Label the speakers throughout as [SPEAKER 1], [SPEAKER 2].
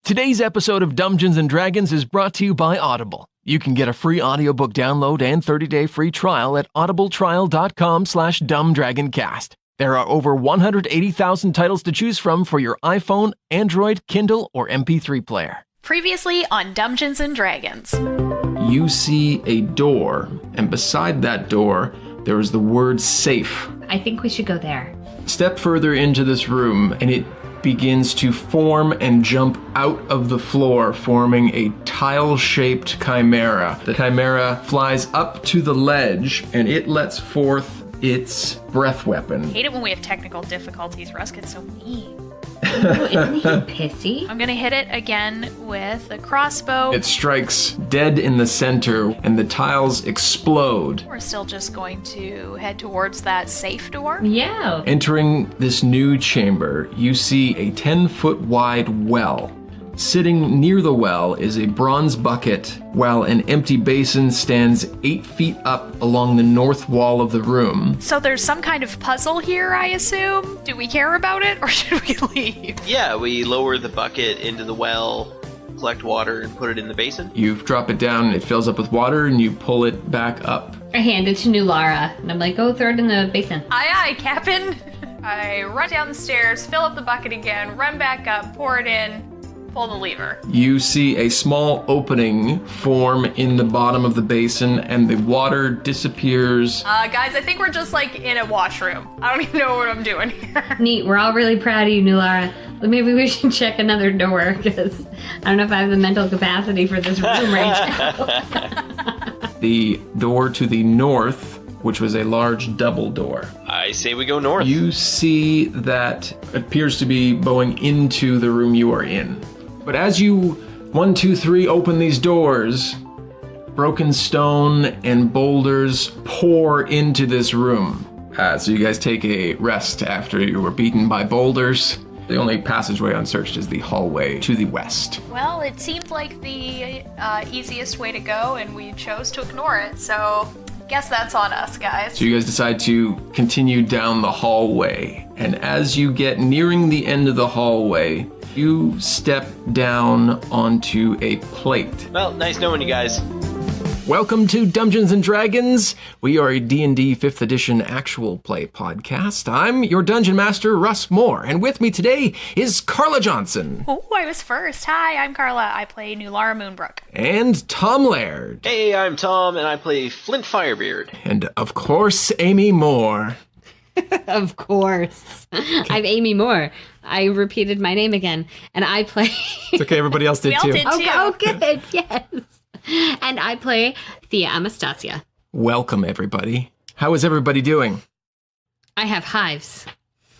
[SPEAKER 1] Today's episode of Dumbgeons Dragons is brought to you by Audible. You can get a free audiobook download and 30-day free trial at audibletrial.com/dumbdragoncast. There are over 180,000 titles to choose from for your iPhone, Android, Kindle, or MP3 player.
[SPEAKER 2] Previously on Dumbgeons and Dragons.
[SPEAKER 1] You see a door, and beside that door, there is the word safe.
[SPEAKER 3] I think we should go there.
[SPEAKER 1] Step further into this room, and it begins to form and jump out of the floor, forming a tile-shaped chimera. The chimera flies up to the ledge, and it lets forth its breath weapon.
[SPEAKER 2] I hate it when we have technical difficulties. Russ gets so mean.
[SPEAKER 3] Oh, isn't he pissy?
[SPEAKER 2] I'm gonna hit it again with a crossbow.
[SPEAKER 1] It strikes dead in the center, and the tiles explode.
[SPEAKER 2] We're still just going to head towards that safe door.
[SPEAKER 3] Yeah.
[SPEAKER 1] Entering this new chamber, you see a 10-foot wide well. Sitting near the well is a bronze bucket, while an empty basin stands 8 feet up along the north wall of the room.
[SPEAKER 2] So there's some kind of puzzle here, I assume? Do we care about it, or should we leave?
[SPEAKER 4] Yeah, we lower the bucket into the well, collect water, and put it in the basin.
[SPEAKER 1] You drop it down, it fills up with water, and you pull it back up.
[SPEAKER 3] I hand it to Nulara, and I'm like, go throw it in the basin.
[SPEAKER 2] Aye, aye, Captain. I run down the stairs, fill up the bucket again, run back up, pour it in, pull the lever.
[SPEAKER 1] You see a small opening form in the bottom of the basin, and the water disappears.
[SPEAKER 2] Guys, I think we're just like in a washroom. I don't even know what I'm doing here.
[SPEAKER 3] Neat, we're all really proud of you, Nulara. But maybe we should check another door, because I don't know if I have the mental capacity for this room right now.
[SPEAKER 1] The door to the north, which was a large double door.
[SPEAKER 4] I say we go north.
[SPEAKER 1] You see that appears to be going into the room you are in. But as you, 1, 2, 3, open these doors, broken stone and boulders pour into this room. So you guys take a rest after you were beaten by boulders. The only passageway unsearched is the hallway to the west.
[SPEAKER 2] Well, it seemed like the easiest way to go, and we chose to ignore it, so guess that's on us, guys.
[SPEAKER 1] So you guys decide to continue down the hallway. And as you get nearing the end of the hallway, you step down onto a plate.
[SPEAKER 4] Well, nice knowing you guys.
[SPEAKER 1] Welcome to Dumbgeons & Dragons. We are a D&D 5th edition actual play podcast. I'm your Dungeon Master, Russ Moore, and with me today is Carla Johnson.
[SPEAKER 2] Oh, I was first. Hi, I'm Carla. I play Nulara Moonbrook.
[SPEAKER 1] And Tom Laird.
[SPEAKER 4] Hey, I'm Tom, and I play Flint Firebeard.
[SPEAKER 1] And, of course, Amy Moore.
[SPEAKER 3] Of course. I'm Amy Moore. I repeated my name again, and I play...
[SPEAKER 1] It's okay, everybody else did
[SPEAKER 2] We all
[SPEAKER 1] too.
[SPEAKER 2] did.
[SPEAKER 3] Oh, good, yes. And I play Thia Anastasia.
[SPEAKER 1] Welcome, everybody. How is everybody doing?
[SPEAKER 3] I have hives.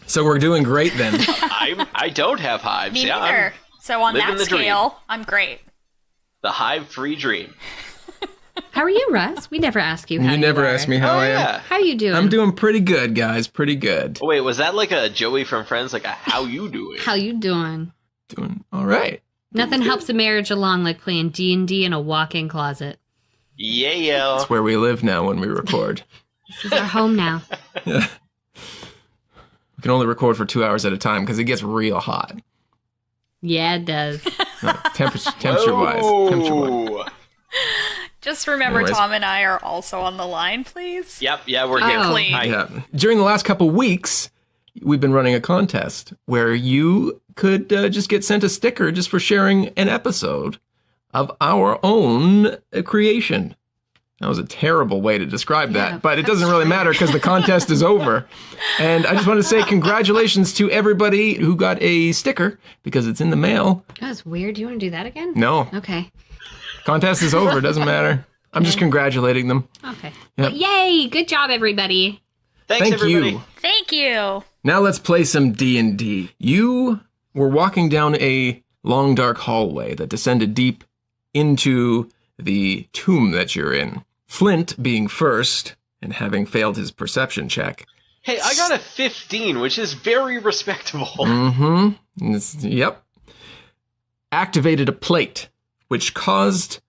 [SPEAKER 1] So we're doing great then.
[SPEAKER 4] I don't have hives.
[SPEAKER 2] Me
[SPEAKER 4] Yeah,
[SPEAKER 2] neither. So on
[SPEAKER 4] living
[SPEAKER 2] that
[SPEAKER 4] the dream.
[SPEAKER 2] scale, I'm great.
[SPEAKER 4] the hive-free dream.
[SPEAKER 3] How are you, Russ? We never ask you how
[SPEAKER 1] You never
[SPEAKER 3] are.
[SPEAKER 1] asked me how
[SPEAKER 4] Oh,
[SPEAKER 1] I am.
[SPEAKER 4] yeah.
[SPEAKER 3] How are you doing?
[SPEAKER 1] I'm doing pretty good, guys. Pretty good.
[SPEAKER 4] Oh, wait, was that like a Joey from Friends? Like a how you doing?
[SPEAKER 3] How you doing?
[SPEAKER 1] Doing all right.
[SPEAKER 3] Nothing helps a marriage along like playing D&D in a walk-in closet.
[SPEAKER 4] Yeah.
[SPEAKER 1] That's where we live now when we record.
[SPEAKER 3] This is our home now.
[SPEAKER 1] We can only record for 2 hours at a time because it gets real hot.
[SPEAKER 3] Yeah, it does.
[SPEAKER 1] Temperature-wise.
[SPEAKER 4] Whoa.
[SPEAKER 2] Just remember,
[SPEAKER 1] Anyways.
[SPEAKER 2] Tom and I are also on the line, please.
[SPEAKER 4] Yep, yeah, we're
[SPEAKER 3] Oh.
[SPEAKER 4] here.
[SPEAKER 2] Clean.
[SPEAKER 4] Hi.
[SPEAKER 1] Yeah. During the last couple weeks, we've been running a contest where you could just get sent a sticker just for sharing an episode of our own creation. That was a terrible way to describe
[SPEAKER 3] Yeah,
[SPEAKER 1] that, but it doesn't really matter because the contest is over. And I just want to say congratulations to everybody who got a sticker because it's in the mail.
[SPEAKER 3] That was weird. Do you want to do that again?
[SPEAKER 1] No,
[SPEAKER 3] Okay.
[SPEAKER 1] contest is over. It doesn't matter. I'm just congratulating them.
[SPEAKER 3] Okay.
[SPEAKER 1] Yep.
[SPEAKER 3] But yay! Good job, everybody.
[SPEAKER 4] Thanks,
[SPEAKER 1] Thank
[SPEAKER 4] everybody.
[SPEAKER 1] you.
[SPEAKER 2] Thank you.
[SPEAKER 1] Now let's play some D&D. You were walking down a long, dark hallway that descended deep into the tomb that you're in. Flint being first, and having failed his perception check.
[SPEAKER 4] Hey, I got a 15, which is very respectable.
[SPEAKER 1] Yep. Activated a plate, which caused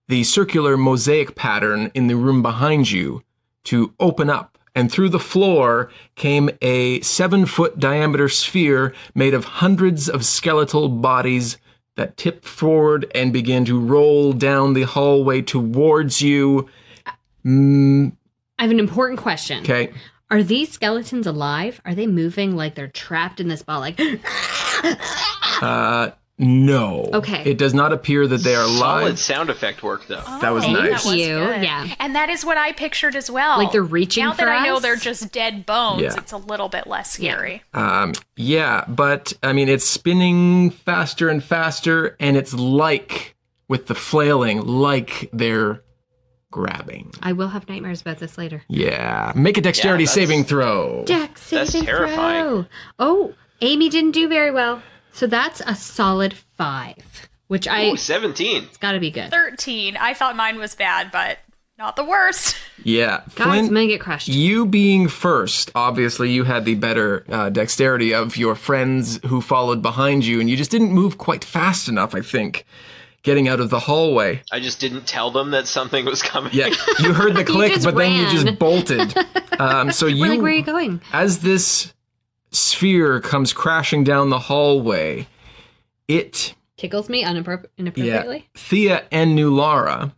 [SPEAKER 1] the circular mosaic pattern in the room behind you to open up. And through the floor came a 7-foot diameter sphere made of hundreds of skeletal bodies that tip forward and begin to roll down the hallway towards you.
[SPEAKER 3] I have an important question.
[SPEAKER 1] Okay.
[SPEAKER 3] Are these skeletons alive? Are they moving like they're trapped in this ball? Like,
[SPEAKER 1] No.
[SPEAKER 3] Okay.
[SPEAKER 1] It does not appear that they are
[SPEAKER 4] Solid
[SPEAKER 1] live.
[SPEAKER 4] sound effect work, though.
[SPEAKER 1] That was nice.
[SPEAKER 3] Thank you.
[SPEAKER 2] Good.
[SPEAKER 3] Yeah.
[SPEAKER 2] And that is what I pictured as well.
[SPEAKER 3] Like they're reaching
[SPEAKER 2] now
[SPEAKER 3] for
[SPEAKER 2] that I know
[SPEAKER 3] us?
[SPEAKER 2] they're just dead bones,
[SPEAKER 1] Yeah.
[SPEAKER 2] it's a little bit less scary.
[SPEAKER 1] Yeah, but I mean, it's spinning faster and faster, and it's like, with the flailing, like they're grabbing.
[SPEAKER 3] I will have nightmares about this later.
[SPEAKER 1] Yeah. Make a dexterity
[SPEAKER 4] that's-
[SPEAKER 1] saving throw.
[SPEAKER 3] Dex
[SPEAKER 4] That's
[SPEAKER 3] saving
[SPEAKER 4] terrifying.
[SPEAKER 3] throw. Oh, Amy didn't do very well. So that's a solid 5, which
[SPEAKER 4] Ooh, 17.
[SPEAKER 3] it's got to be good.
[SPEAKER 2] 13. I thought mine was bad, but not the worst.
[SPEAKER 1] Yeah.
[SPEAKER 3] Guys, I'm
[SPEAKER 1] Flint,
[SPEAKER 3] going to get crushed.
[SPEAKER 1] you being first, obviously you had the better dexterity of your friends who followed behind you, and you just didn't move quite fast enough, I think, getting out of the hallway.
[SPEAKER 4] I just didn't tell them that something was coming.
[SPEAKER 1] Yeah, you heard the click,
[SPEAKER 3] just
[SPEAKER 1] but then you
[SPEAKER 3] ran.
[SPEAKER 1] just bolted. So you,
[SPEAKER 3] We're like, where are you going?
[SPEAKER 1] as this sphere comes crashing down the hallway, it,
[SPEAKER 3] Tickles me inappropriately.
[SPEAKER 1] Thia and Nulara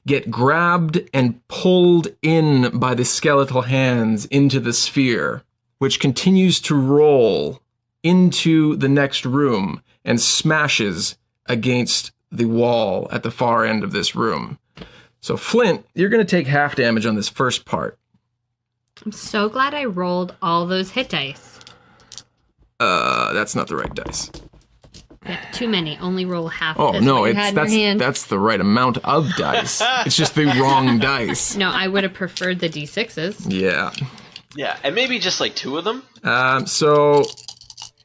[SPEAKER 1] get grabbed and pulled in by the skeletal hands into the sphere, which continues to roll into the next room and smashes against the wall at the far end of this room. So Flint, you're going to take half damage on this first part.
[SPEAKER 3] I'm so glad I rolled all those hit dice.
[SPEAKER 1] That's not the right dice.
[SPEAKER 3] Yeah, too many. Only roll half
[SPEAKER 1] Oh
[SPEAKER 3] of this
[SPEAKER 1] no,
[SPEAKER 3] what you had in your hand.
[SPEAKER 1] that's the right amount of dice. It's just the wrong dice.
[SPEAKER 3] No, I would have preferred the D6s.
[SPEAKER 1] Yeah.
[SPEAKER 4] Yeah, and maybe just like 2 of them.
[SPEAKER 1] So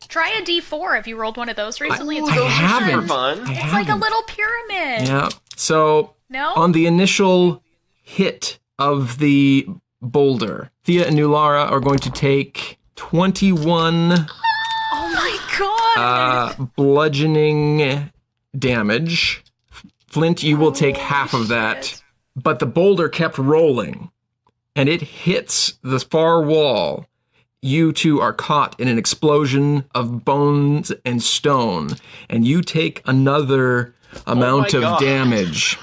[SPEAKER 2] Try a D4 if you rolled one of those recently. It's
[SPEAKER 1] I
[SPEAKER 2] really
[SPEAKER 1] haven't.
[SPEAKER 4] For fun.
[SPEAKER 1] I
[SPEAKER 2] It's like a
[SPEAKER 1] haven't.
[SPEAKER 2] little pyramid.
[SPEAKER 1] Yeah. So
[SPEAKER 2] No?
[SPEAKER 1] on the initial hit of the boulder, Thea and Nulara are going to take 21
[SPEAKER 2] Oh my god!
[SPEAKER 1] bludgeoning damage. Flint, you will take half of that.
[SPEAKER 2] shit.
[SPEAKER 1] But the boulder kept rolling, and it hits the far wall. You two are caught in an explosion of bones and stone, and you take another amount
[SPEAKER 4] my
[SPEAKER 1] of
[SPEAKER 4] God.
[SPEAKER 1] damage.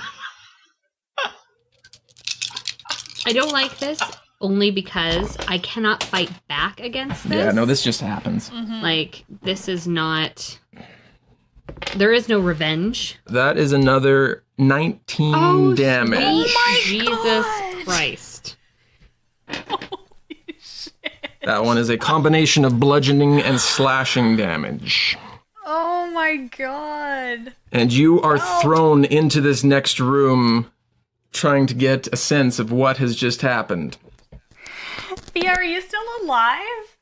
[SPEAKER 3] I don't like this only because I cannot fight back against this.
[SPEAKER 1] Yeah, no, this just happens.
[SPEAKER 3] Like, this is not... There is no revenge.
[SPEAKER 1] That is another 19 damage.
[SPEAKER 3] Jesus
[SPEAKER 2] God.
[SPEAKER 3] Christ.
[SPEAKER 1] That one is a combination of bludgeoning and slashing damage.
[SPEAKER 2] Oh my god.
[SPEAKER 1] And you are thrown into this next room trying to get a sense of what has just happened.
[SPEAKER 2] Thea, are you still alive?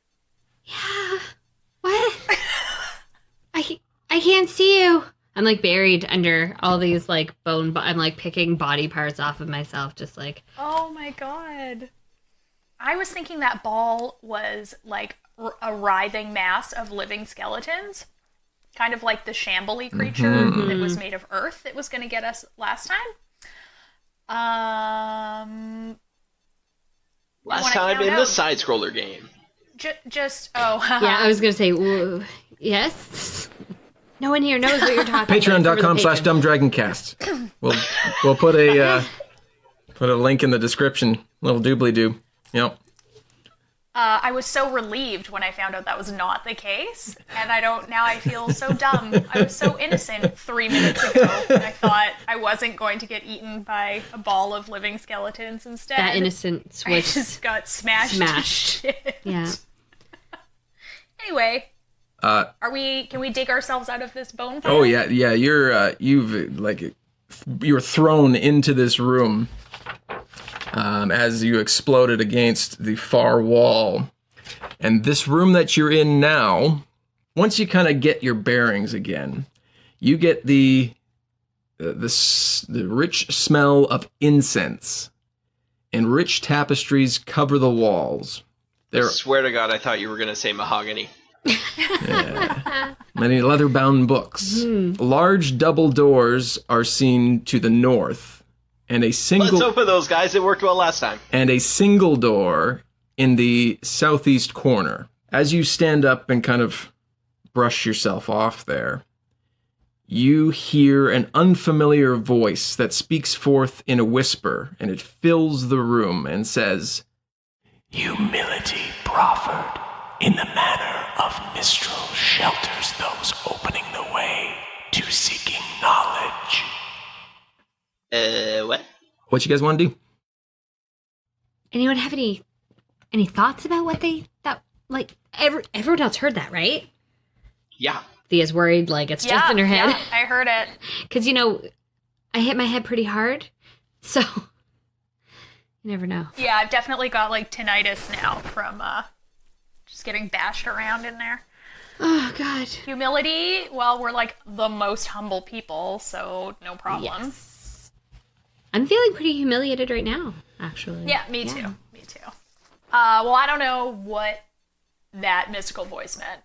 [SPEAKER 3] What? I can't see you. I'm like buried under all these like bone. I'm like picking body parts off of myself, just like.
[SPEAKER 2] Oh my god. I was thinking that ball was like a writhing mass of living skeletons. Kind of like the shambly creature that was made of earth that was going to get us last time.
[SPEAKER 4] Last
[SPEAKER 2] When I
[SPEAKER 4] time
[SPEAKER 2] found
[SPEAKER 4] in the
[SPEAKER 2] out-
[SPEAKER 4] side-scroller game.
[SPEAKER 3] Yeah, I was gonna say yes. No one here knows what you're talking about.
[SPEAKER 1] Patreon.com/dumbdragoncast. We'll put a link in the description. Little doobly doo. Yep.
[SPEAKER 2] I was so relieved when I found out that was not the case, and now I feel so dumb. I was so innocent 3 minutes ago. I thought I wasn't going to get eaten by a ball of living skeletons instead.
[SPEAKER 3] That innocence
[SPEAKER 2] I
[SPEAKER 3] was
[SPEAKER 2] just got smashed. to
[SPEAKER 3] smashed.
[SPEAKER 2] shit.
[SPEAKER 3] Yeah.
[SPEAKER 2] Anyway, can we dig ourselves out of this bone pile?
[SPEAKER 1] Oh yeah. You were thrown into this room as you exploded against the far wall, and this room that you're in now. Once you kind of get your bearings again, you get the rich smell of incense, and rich tapestries cover the walls.
[SPEAKER 4] I swear to God, I thought you were going to say mahogany.
[SPEAKER 1] Many leather-bound books. Large double doors are seen to the north, and a
[SPEAKER 4] Let's
[SPEAKER 1] single
[SPEAKER 4] open those, guys. It worked well last time.
[SPEAKER 1] door in the southeast corner. As you stand up and kind of brush yourself off there, you hear an unfamiliar voice that speaks forth in a whisper, and it fills the room and says, "Humility proffered in the manner of Mistral shelters those opening the way to seeking knowledge."
[SPEAKER 4] What?
[SPEAKER 1] What you guys want to do?
[SPEAKER 3] Anyone have any thoughts about what they thought? Like, everyone else heard that, right?
[SPEAKER 4] Yeah.
[SPEAKER 3] Thea's worried, like, it's just in her head.
[SPEAKER 2] Yeah, I heard it.
[SPEAKER 3] Because, I hit my head pretty hard, so you never know.
[SPEAKER 2] Yeah, I've definitely got, like, tinnitus now from just getting bashed around in there.
[SPEAKER 3] Oh, God.
[SPEAKER 2] Humility, well, we're, like, the most humble people, so no problem.
[SPEAKER 3] Yes. I'm feeling pretty humiliated right now, actually.
[SPEAKER 2] Yeah, me too. Me too. Well, I don't know what that mystical voice meant.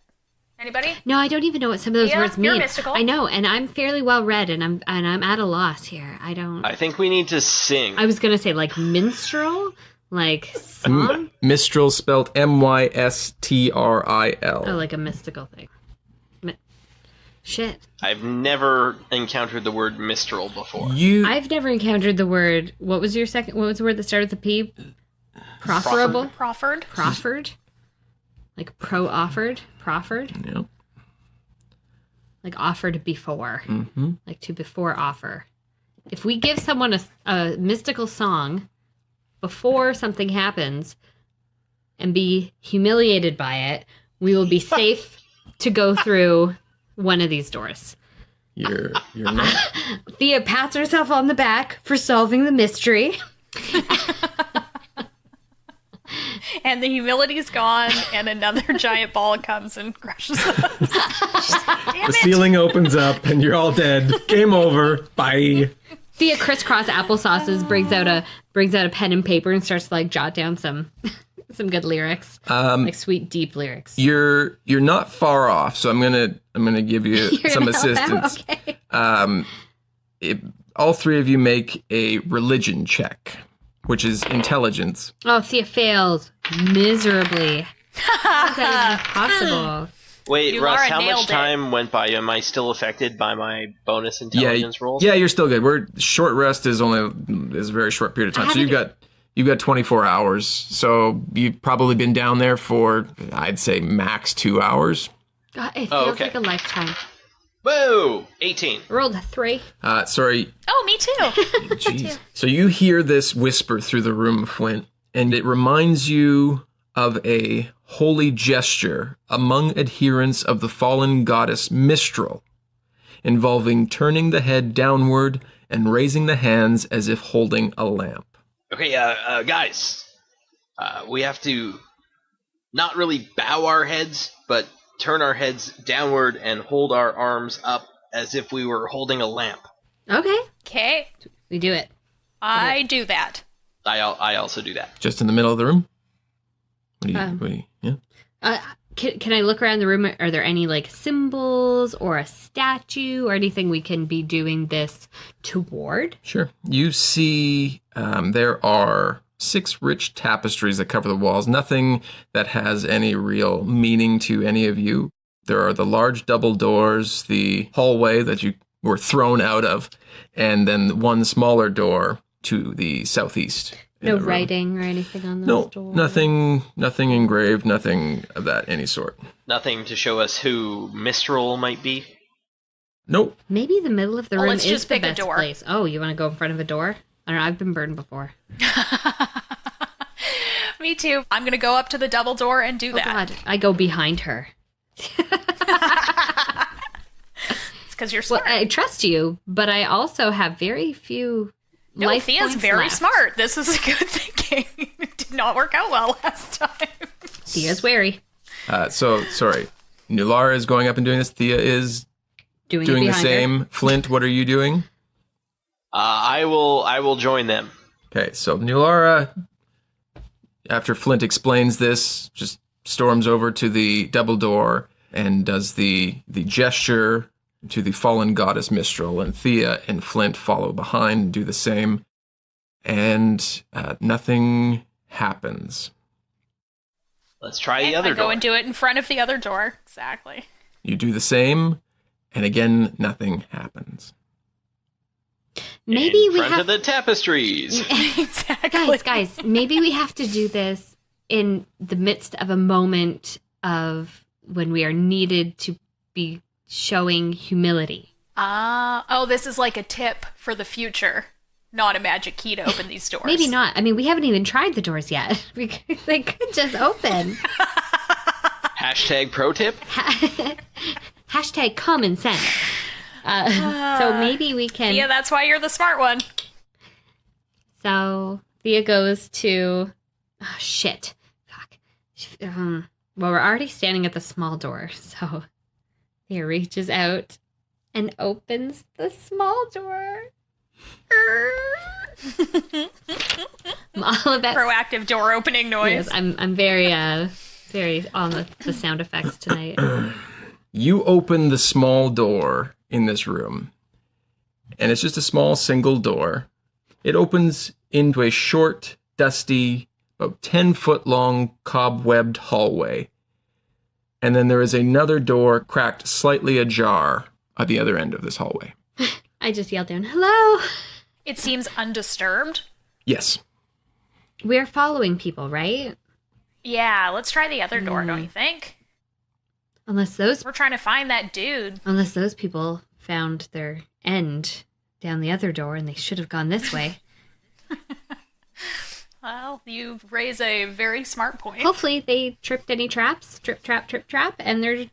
[SPEAKER 2] Anybody?
[SPEAKER 3] No, I don't even know what some of those words mean.
[SPEAKER 2] You're mystical.
[SPEAKER 3] I know, and I'm fairly well read, and I'm at a loss here.
[SPEAKER 4] I think we need to sing.
[SPEAKER 3] I was gonna say like minstrel, like song.
[SPEAKER 1] Mistral spelled Mystril.
[SPEAKER 3] Oh, like a mystical thing. Shit.
[SPEAKER 4] I've never encountered the word mistral before.
[SPEAKER 3] I've never encountered the word. What was the word that started with a P? Profferable. Proffered. Like proffered.
[SPEAKER 1] Yeah.
[SPEAKER 3] Like offered before.
[SPEAKER 1] Mm-hmm.
[SPEAKER 3] Like to before offer. If we give someone a mystical song before something happens and be humiliated by it, we will be safe to go through one of these doors.
[SPEAKER 1] You're not.
[SPEAKER 3] Thea pats herself on the back for solving the mystery.
[SPEAKER 2] And the humility's gone, and another giant ball comes and crushes us. Damn
[SPEAKER 1] The ceiling opens up, and you're all dead. Game over. Bye.
[SPEAKER 3] Thea crisscross applesauces, brings out a pen and paper and starts to like jot down some good lyrics, like sweet deep lyrics.
[SPEAKER 1] You're not far off, so I'm gonna give you some assistance.
[SPEAKER 3] Okay.
[SPEAKER 1] All three of you make a religion check, which is intelligence.
[SPEAKER 3] Oh, Thea fails miserably. How is that even possible?
[SPEAKER 4] Wait,
[SPEAKER 2] You
[SPEAKER 4] Russ,
[SPEAKER 2] Laura
[SPEAKER 4] how
[SPEAKER 2] nailed
[SPEAKER 4] much
[SPEAKER 2] it.
[SPEAKER 4] time went by? Am I still affected by my bonus intelligence rolls?
[SPEAKER 1] Yeah, you're still good. Short rest is a very short period of time. So you've got 24 hours. So you've probably been down there for, I'd say, max 2 hours.
[SPEAKER 3] God, it feels
[SPEAKER 4] okay.
[SPEAKER 3] like a lifetime.
[SPEAKER 4] Whoa! 18.
[SPEAKER 3] I rolled a 3.
[SPEAKER 1] Sorry.
[SPEAKER 2] Oh, me too.
[SPEAKER 1] Jeez. So you hear this whisper through the room, Flint, and it reminds you of a holy gesture among adherents of the fallen goddess Mistral, involving turning the head downward and raising the hands as if holding a lamp.
[SPEAKER 4] Okay, guys. We have to not really bow our heads, but turn our heads downward and hold our arms up as if we were holding a lamp.
[SPEAKER 3] Okay.
[SPEAKER 2] Okay,
[SPEAKER 3] We do it.
[SPEAKER 2] I do that.
[SPEAKER 4] I also do that.
[SPEAKER 1] Just in the middle of the room? What do you yeah?
[SPEAKER 3] Can I look around the room? Are there any like symbols or a statue or anything we can be doing this toward?
[SPEAKER 1] Sure. You see there are 6 rich tapestries that cover the walls. Nothing that has any real meaning to any of you. There are the large double doors, the hallway that you were thrown out of, and then one smaller door to the southeast. in
[SPEAKER 3] No
[SPEAKER 1] the room.
[SPEAKER 3] writing or anything on those
[SPEAKER 1] No,
[SPEAKER 3] doors?
[SPEAKER 1] nothing engraved, nothing of that any sort.
[SPEAKER 4] Nothing to show us who Mistral might be.
[SPEAKER 1] Nope.
[SPEAKER 3] Maybe the middle of the
[SPEAKER 2] Well,
[SPEAKER 3] room
[SPEAKER 2] let's
[SPEAKER 3] is
[SPEAKER 2] just
[SPEAKER 3] the
[SPEAKER 2] pick a
[SPEAKER 3] best
[SPEAKER 2] door.
[SPEAKER 3] place. Oh, you want to go in front of a door? I don't know. I've been burned before.
[SPEAKER 2] Me too. I'm gonna go up to the double door and do
[SPEAKER 3] Oh,
[SPEAKER 2] that.
[SPEAKER 3] God. I go behind her.
[SPEAKER 2] It's because you're
[SPEAKER 3] Well,
[SPEAKER 2] smart.
[SPEAKER 3] I trust you, but I also have very few
[SPEAKER 2] No,
[SPEAKER 3] life
[SPEAKER 2] Thea's
[SPEAKER 3] points
[SPEAKER 2] very
[SPEAKER 3] left.
[SPEAKER 2] smart. This is a good thinking. It did not work out well last time.
[SPEAKER 3] Thea's wary.
[SPEAKER 1] Sorry. Nulara is going up and doing this. Thea is
[SPEAKER 3] Doing it
[SPEAKER 1] doing the
[SPEAKER 3] behind her.
[SPEAKER 1] same. Flint, what are you doing?
[SPEAKER 4] I will join them.
[SPEAKER 1] Okay, so Nulara, after Flint explains this, just storms over to the double door and does the gesture to the fallen goddess Mistral, and Thea and Flint follow behind and do the same, and nothing happens.
[SPEAKER 4] Let's try the
[SPEAKER 2] I
[SPEAKER 4] other
[SPEAKER 2] go
[SPEAKER 4] door.
[SPEAKER 2] and do it in front of the other door. Exactly.
[SPEAKER 1] You do the same, And again, nothing happens.
[SPEAKER 3] Maybe
[SPEAKER 4] in
[SPEAKER 3] we
[SPEAKER 4] front
[SPEAKER 3] have
[SPEAKER 4] of the tapestries.
[SPEAKER 2] Exactly.
[SPEAKER 3] guys, maybe we have to do this in the midst of a moment of when we are needed to be showing humility.
[SPEAKER 2] This is like a tip for the future, not a magic key to open these doors.
[SPEAKER 3] Maybe not. I mean, we haven't even tried the doors yet. They could just open.
[SPEAKER 4] Hashtag pro tip.
[SPEAKER 3] Hashtag common sense. So maybe we can...
[SPEAKER 2] Yeah, that's why you're the smart one.
[SPEAKER 3] So Thea goes to... Oh, shit. Fuck. Well, we're already standing at the small door, so Thea reaches out and opens the small door. I'm all about...
[SPEAKER 2] Proactive door opening noise.
[SPEAKER 3] Yes, I'm very on the sound effects tonight.
[SPEAKER 1] You open the small door in this room, and it's just a small single door. It opens into a short, dusty, about 10-foot long, cobwebbed hallway. And then there is another door cracked slightly ajar at the other end of this hallway.
[SPEAKER 3] I just yelled down, "Hello!"
[SPEAKER 2] It seems undisturbed.
[SPEAKER 1] Yes.
[SPEAKER 3] We're following people, right?
[SPEAKER 2] Yeah, let's try the other door, don't you think?
[SPEAKER 3] Unless those
[SPEAKER 2] We're trying to find that dude.
[SPEAKER 3] people found their end down the other door and they should have gone this way.
[SPEAKER 2] Well, you raise a very smart point.
[SPEAKER 3] Hopefully they tripped any traps. Trip, trap, and they're,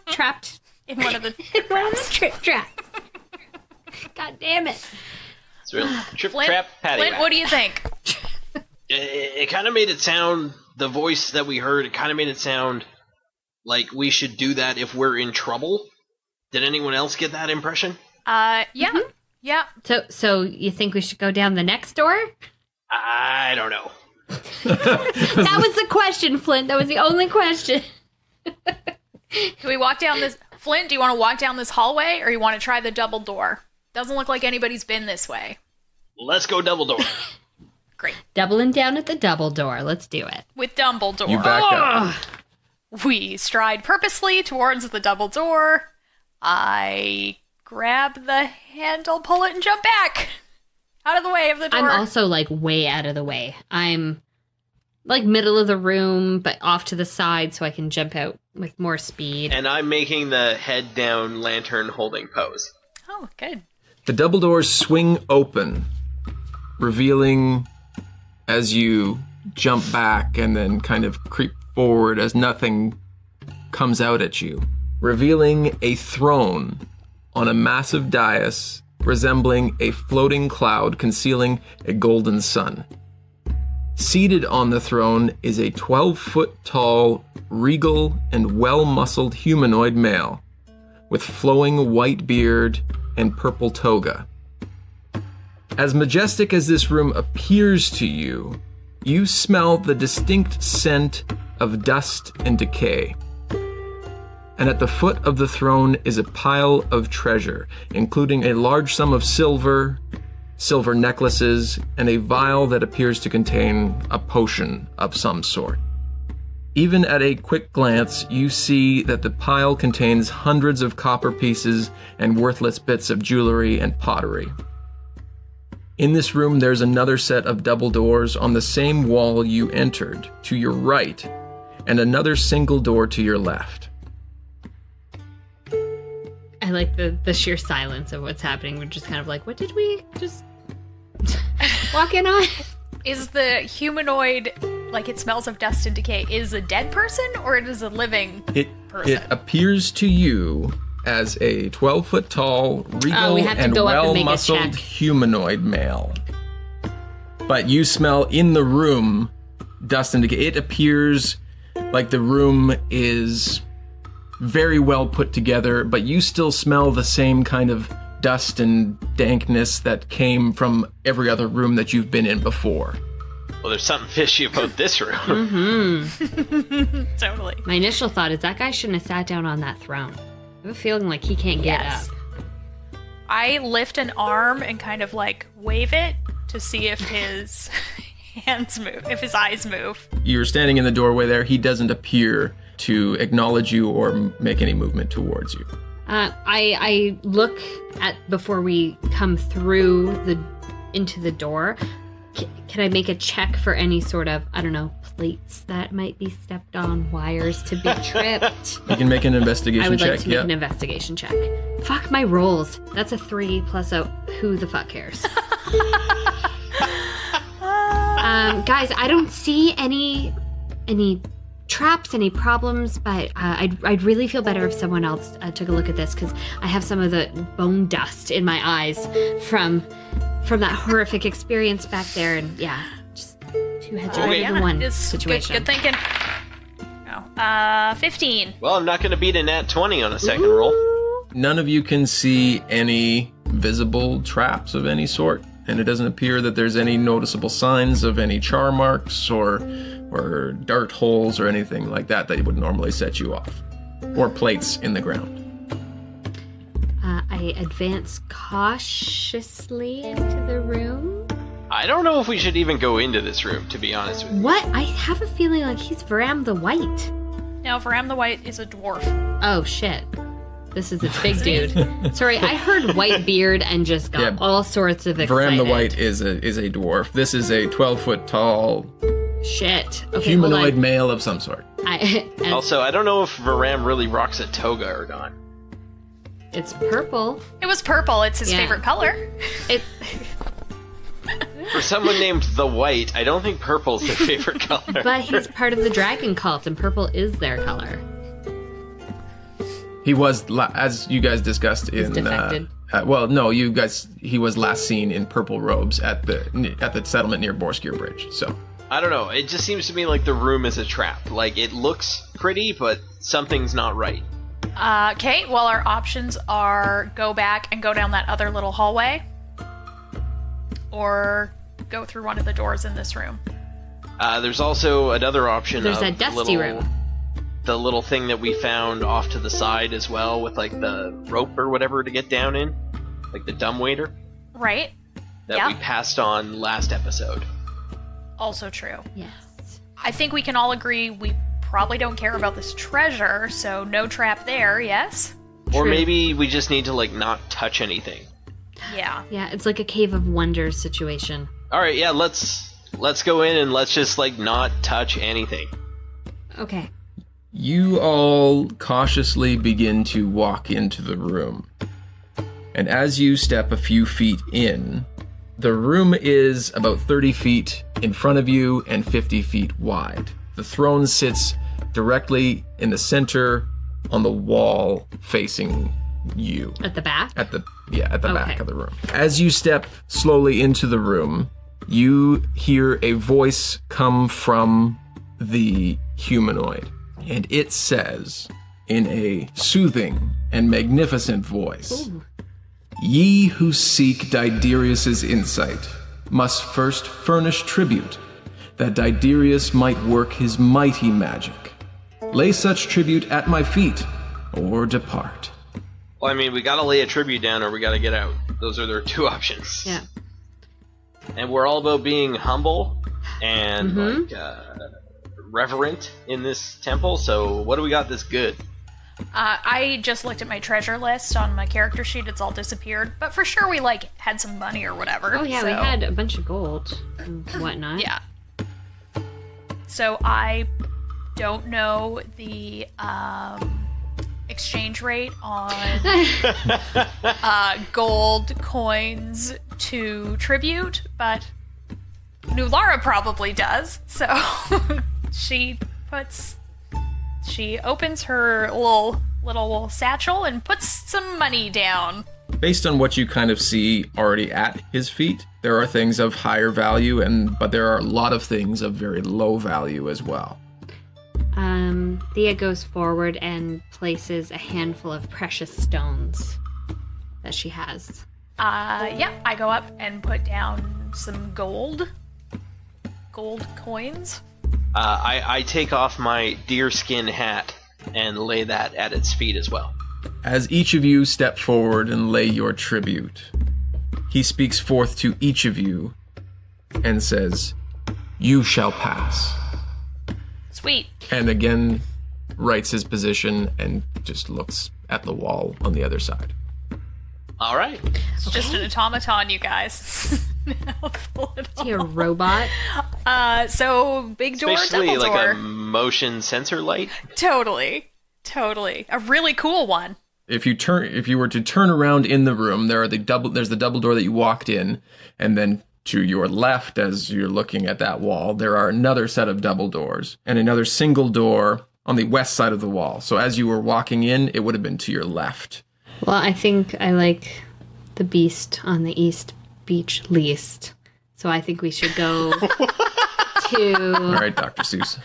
[SPEAKER 3] trapped
[SPEAKER 2] In one of the
[SPEAKER 3] in one of the trip traps. God damn it.
[SPEAKER 4] It's real trip
[SPEAKER 2] Flint,
[SPEAKER 4] trap patty
[SPEAKER 2] Flint,
[SPEAKER 4] whack.
[SPEAKER 2] what do you think?
[SPEAKER 4] It kind of made it sound, the voice that we heard, it kind of made it sound like we should do that if we're in trouble. Did anyone else get that impression?
[SPEAKER 2] Yeah.
[SPEAKER 3] Mm-hmm.
[SPEAKER 2] Yeah.
[SPEAKER 3] So you think we should go down the next door?
[SPEAKER 4] I don't know.
[SPEAKER 3] That was the question, Flint. That was the only question.
[SPEAKER 2] Do we walk down this... Flint, do you want to walk down this hallway, or you want to try the double door? Doesn't look like anybody's been this way.
[SPEAKER 4] Let's go double door.
[SPEAKER 2] Great.
[SPEAKER 3] Doubling down at the double door. Let's do it.
[SPEAKER 2] With Dumbledore.
[SPEAKER 1] You back up.
[SPEAKER 2] We stride purposely towards the double door. I grab the handle, pull it, and jump back. Out of the way of the door.
[SPEAKER 3] I'm also, way out of the way. I'm, middle of the room, but off to the side so I can jump out with more speed.
[SPEAKER 4] And I'm making the head down lantern holding pose.
[SPEAKER 2] Oh, good.
[SPEAKER 1] The double doors swing open, revealing as you jump back and then kind of creep forward as nothing comes out at you, revealing a throne on a massive dais resembling a floating cloud concealing a golden sun. Seated on the throne is a 12-foot tall, regal, and well-muscled humanoid male with flowing white beard and purple toga. As majestic as this room appears to you, you smell the distinct scent of dust and decay. And at the foot of the throne is a pile of treasure, including a large sum of silver, silver necklaces, and a vial that appears to contain a potion of some sort. Even at a quick glance, you see that the pile contains hundreds of copper pieces and worthless bits of jewelry and pottery. In this room, there's another set of double doors on the same wall you entered, to your right, and another single door to your left.
[SPEAKER 3] I like the sheer silence of what's happening. We're just kind of what did we just walk in on?
[SPEAKER 2] Is the humanoid, it smells of dust and decay, is a dead person, or it is a living person?
[SPEAKER 1] It appears to you as a 12-foot tall, regal, and well-muscled humanoid male. But you smell in the room dust and decay. It appears like the room is very well put together, but you still smell the same kind of dust and dankness that came from every other room that you've been in before.
[SPEAKER 4] Well, there's something fishy about this room.
[SPEAKER 3] Mm-hmm.
[SPEAKER 2] Totally.
[SPEAKER 3] My initial thought is that guy shouldn't have sat down on that throne. I have a feeling like he can't get up.
[SPEAKER 2] I lift an arm and kind of wave it to see if his hands move, if his eyes move.
[SPEAKER 1] You're standing in the doorway there. He doesn't appear to acknowledge you or make any movement towards you.
[SPEAKER 3] I look at before we come through into the door. Can I make a check for any sort of, I don't know, plates that might be stepped on, wires to be tripped?
[SPEAKER 1] You can make an investigation check.
[SPEAKER 3] I would like to make an investigation check. Fuck my rolls. That's a 3 plus a who the fuck cares. Guys, I don't see any traps, any problems, but I'd really feel better if someone else took a look at this, because I have some of the bone dust in my eyes from that horrific experience back there, and yeah, just 2 heads are better than 1 situation.
[SPEAKER 2] Good thinking. Oh, 15.
[SPEAKER 4] Well, I'm not going to beat a nat 20 on a second roll.
[SPEAKER 1] None of you can see any visible traps of any sort, and it doesn't appear that there's any noticeable signs of any char marks or dart holes or anything like that would normally set you off, or plates in the ground.
[SPEAKER 3] I advance cautiously into the room.
[SPEAKER 4] I don't know if we should even go into this room, to be honest with you.
[SPEAKER 3] What? I have a feeling like he's Varram the White.
[SPEAKER 2] No, Varram the White is a dwarf.
[SPEAKER 3] Oh, shit. This is a big dude. Sorry, I heard white beard and just got all sorts of excited.
[SPEAKER 1] Varram the White is a dwarf. This is a 12-foot tall
[SPEAKER 3] shit. Okay,
[SPEAKER 1] humanoid male of some sort.
[SPEAKER 4] Also, I don't know if Varram really rocks a toga or not.
[SPEAKER 3] It's purple.
[SPEAKER 2] It was purple. It's his favorite color.
[SPEAKER 4] For someone named the White, I don't think purple's their favorite color.
[SPEAKER 3] But he's part of the dragon cult, and purple is their color.
[SPEAKER 1] He was, as you guys discussed in...
[SPEAKER 3] defected.
[SPEAKER 1] He was last seen in purple robes at the settlement near Borskir Bridge, so...
[SPEAKER 4] I don't know, it just seems to me like the room is a trap. Like, it looks pretty, but something's not right.
[SPEAKER 2] Okay, well, our options are go back and go down that other little hallway, or go through one of the doors in this room.
[SPEAKER 4] There's also another option.
[SPEAKER 3] There's a dusty room.
[SPEAKER 4] The little thing that we found off to the side as well, with like the rope or whatever to get down in, like the dumbwaiter.
[SPEAKER 2] Right.
[SPEAKER 4] That we passed on last episode.
[SPEAKER 2] Also true.
[SPEAKER 3] Yes.
[SPEAKER 2] I think we can all agree we probably don't care about this treasure, so no trap there, yes?
[SPEAKER 4] Or maybe we just need to, like, not touch anything.
[SPEAKER 2] Yeah.
[SPEAKER 3] Yeah, it's like a Cave of Wonders situation.
[SPEAKER 4] Alright, yeah, let's go in and let's just, like, not touch anything.
[SPEAKER 3] Okay.
[SPEAKER 1] You all cautiously begin to walk into the room. And as you step a few feet in, the room is about 30 feet in front of you and 50 feet wide. The throne sits directly in the center on the wall facing you.
[SPEAKER 3] At the back?
[SPEAKER 1] At the back of the room. As you step slowly into the room, you hear a voice come from the humanoid. And it says, in a soothing and magnificent voice,
[SPEAKER 3] Ooh.
[SPEAKER 1] "Ye who seek Diderius's insight must first furnish tribute, that Diderius might work his mighty magic. Lay such tribute at my feet, or depart."
[SPEAKER 4] Well, I mean, we gotta lay a tribute down or we gotta get out. Those are their 2 options.
[SPEAKER 3] Yeah.
[SPEAKER 4] And we're all about being humble and, reverent in this temple, so what do we got that's good?
[SPEAKER 2] I just looked at my treasure list on my character sheet. It's all disappeared. But for sure we, had some money or whatever.
[SPEAKER 3] Oh, yeah,
[SPEAKER 2] so.
[SPEAKER 3] We had a bunch of gold and whatnot.
[SPEAKER 2] Yeah. So I don't know the exchange rate on gold coins to tribute, but Nulara probably does. So she opens her little satchel and puts some money down.
[SPEAKER 1] Based on what you kind of see already at his feet, there are things of higher value, but there are a lot of things of very low value as well.
[SPEAKER 3] Thia goes forward and places a handful of precious stones that she has.
[SPEAKER 2] I go up and put down some gold coins.
[SPEAKER 4] I take off my deerskin hat and lay that at its feet as well.
[SPEAKER 1] As each of you step forward and lay your tribute, he speaks forth to each of you and says, "You shall pass."
[SPEAKER 2] Sweet.
[SPEAKER 1] And again, writes his position and just looks at the wall on the other side.
[SPEAKER 4] All right.
[SPEAKER 2] It's just an automaton, you guys.
[SPEAKER 3] You're a robot.
[SPEAKER 2] So big door,
[SPEAKER 4] Especially
[SPEAKER 2] double
[SPEAKER 4] like
[SPEAKER 2] door.
[SPEAKER 4] a motion sensor light.
[SPEAKER 2] Totally. A really cool one.
[SPEAKER 1] If you were to turn around in the room, there's the double door that you walked in, and then to your left, as you're looking at that wall, there are another set of double doors and another single door on the west side of the wall. So as you were walking in, it would have been to your left.
[SPEAKER 3] Well, I think I like the beast on the east beach least. So I think we should go to...
[SPEAKER 1] All right, Dr. Seuss.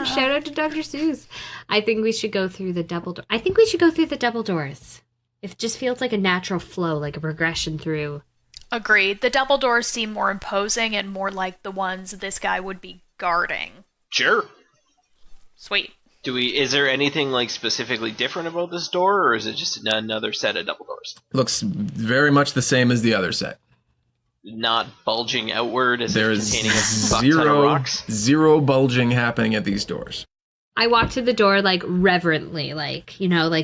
[SPEAKER 3] Shout out to Dr. Seuss. I think we should go through the double door. I think we should go through the double doors. It just feels like a natural flow, like a progression through.
[SPEAKER 2] Agreed. The double doors seem more imposing and more like the ones this guy would be guarding.
[SPEAKER 4] Sure.
[SPEAKER 2] Sweet.
[SPEAKER 4] Is there anything like specifically different about this door, or is it just another set of double doors?
[SPEAKER 1] Looks very much the same as the other set.
[SPEAKER 4] Not bulging outward as
[SPEAKER 1] There
[SPEAKER 4] if
[SPEAKER 1] is
[SPEAKER 4] containing a fuck ton of rocks?
[SPEAKER 1] zero bulging happening at these doors.
[SPEAKER 3] I walk to the door like reverently, like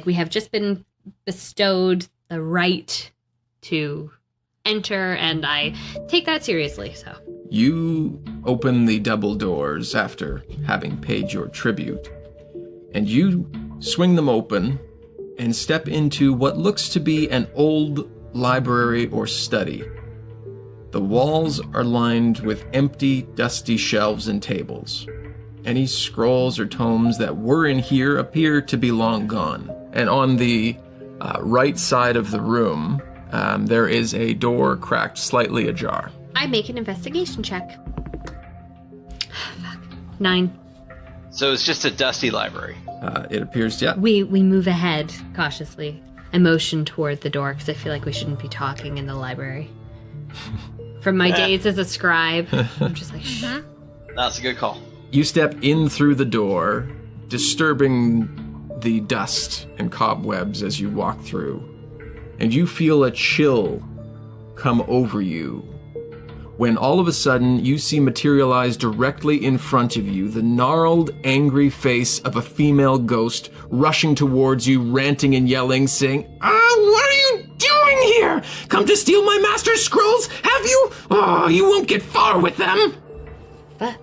[SPEAKER 3] we have just been bestowed the right to enter, and I take that seriously. So
[SPEAKER 1] You open the double doors after having paid your tribute, and you swing them open and step into what looks to be an old library or study. The walls are lined with empty, dusty shelves and tables. Any scrolls or tomes that were in here appear to be long gone. And on the right side of the room, there is a door cracked slightly ajar.
[SPEAKER 3] I make an investigation check. Fuck. 9.
[SPEAKER 4] So it's just a dusty library.
[SPEAKER 1] It appears, yeah.
[SPEAKER 3] We move ahead cautiously. I motion toward the door because I feel like we shouldn't be talking in the library. From my days as a scribe, I'm just like, shh.
[SPEAKER 4] That's a good call.
[SPEAKER 1] You step in through the door, disturbing the dust and cobwebs as you walk through, and you feel a chill come over you when all of a sudden you see materialize directly in front of you the gnarled, angry face of a female ghost rushing towards you, ranting and yelling, saying, what are you doing here? Come to steal my master's scrolls, have you? Oh, you won't get far with them.
[SPEAKER 3] Fuck.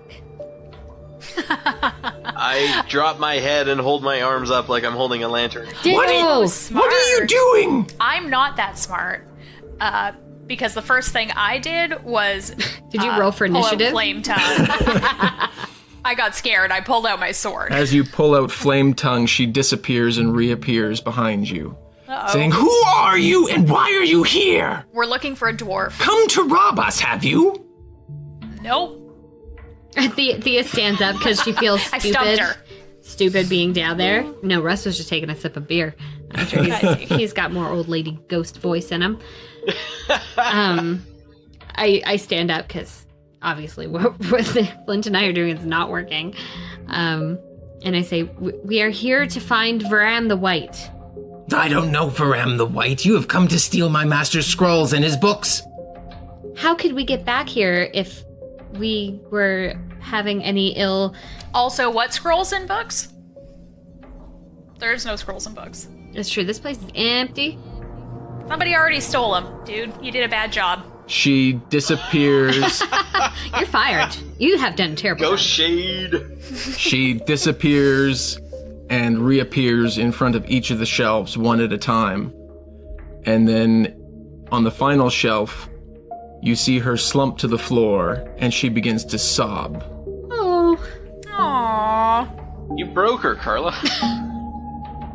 [SPEAKER 4] I drop my head and hold my arms up like I'm holding a lantern.
[SPEAKER 1] What are you doing?
[SPEAKER 2] I'm not that smart. Because the first thing I did was...
[SPEAKER 3] Did you roll for
[SPEAKER 2] pull out
[SPEAKER 3] initiative?
[SPEAKER 2] Flame Tongue. I got scared. I pulled out my sword.
[SPEAKER 1] As you pull out Flame Tongue, she disappears and reappears behind you, saying, "Who are you and why are you here?
[SPEAKER 2] We're looking for a dwarf.
[SPEAKER 1] Come to rob us, have you?"
[SPEAKER 2] Nope.
[SPEAKER 3] Thea stands up because she feels
[SPEAKER 2] I
[SPEAKER 3] stupid.
[SPEAKER 2] stumped her.
[SPEAKER 3] Stupid being down there. No, Russ was just taking a sip of beer. I'm sure he's got more old lady ghost voice in him. I stand up because obviously what Flint and I are doing is not working. And I say, we are here to find Varram the White.
[SPEAKER 1] I don't know Varram the White. You have come to steal my master's scrolls and his books.
[SPEAKER 3] How could we get back here if we were having any ill...
[SPEAKER 2] Also, what scrolls and books? There's no scrolls and books.
[SPEAKER 3] It's true, this place is empty.
[SPEAKER 2] Somebody already stole them, dude. You did a bad job.
[SPEAKER 1] She disappears.
[SPEAKER 3] You're fired. You have done terrible.
[SPEAKER 4] Ghost shade.
[SPEAKER 1] She disappears and reappears in front of each of the shelves one at a time. And then on the final shelf, you see her slump to the floor and she begins to sob.
[SPEAKER 3] Oh.
[SPEAKER 2] Aww.
[SPEAKER 4] You broke her, Carla.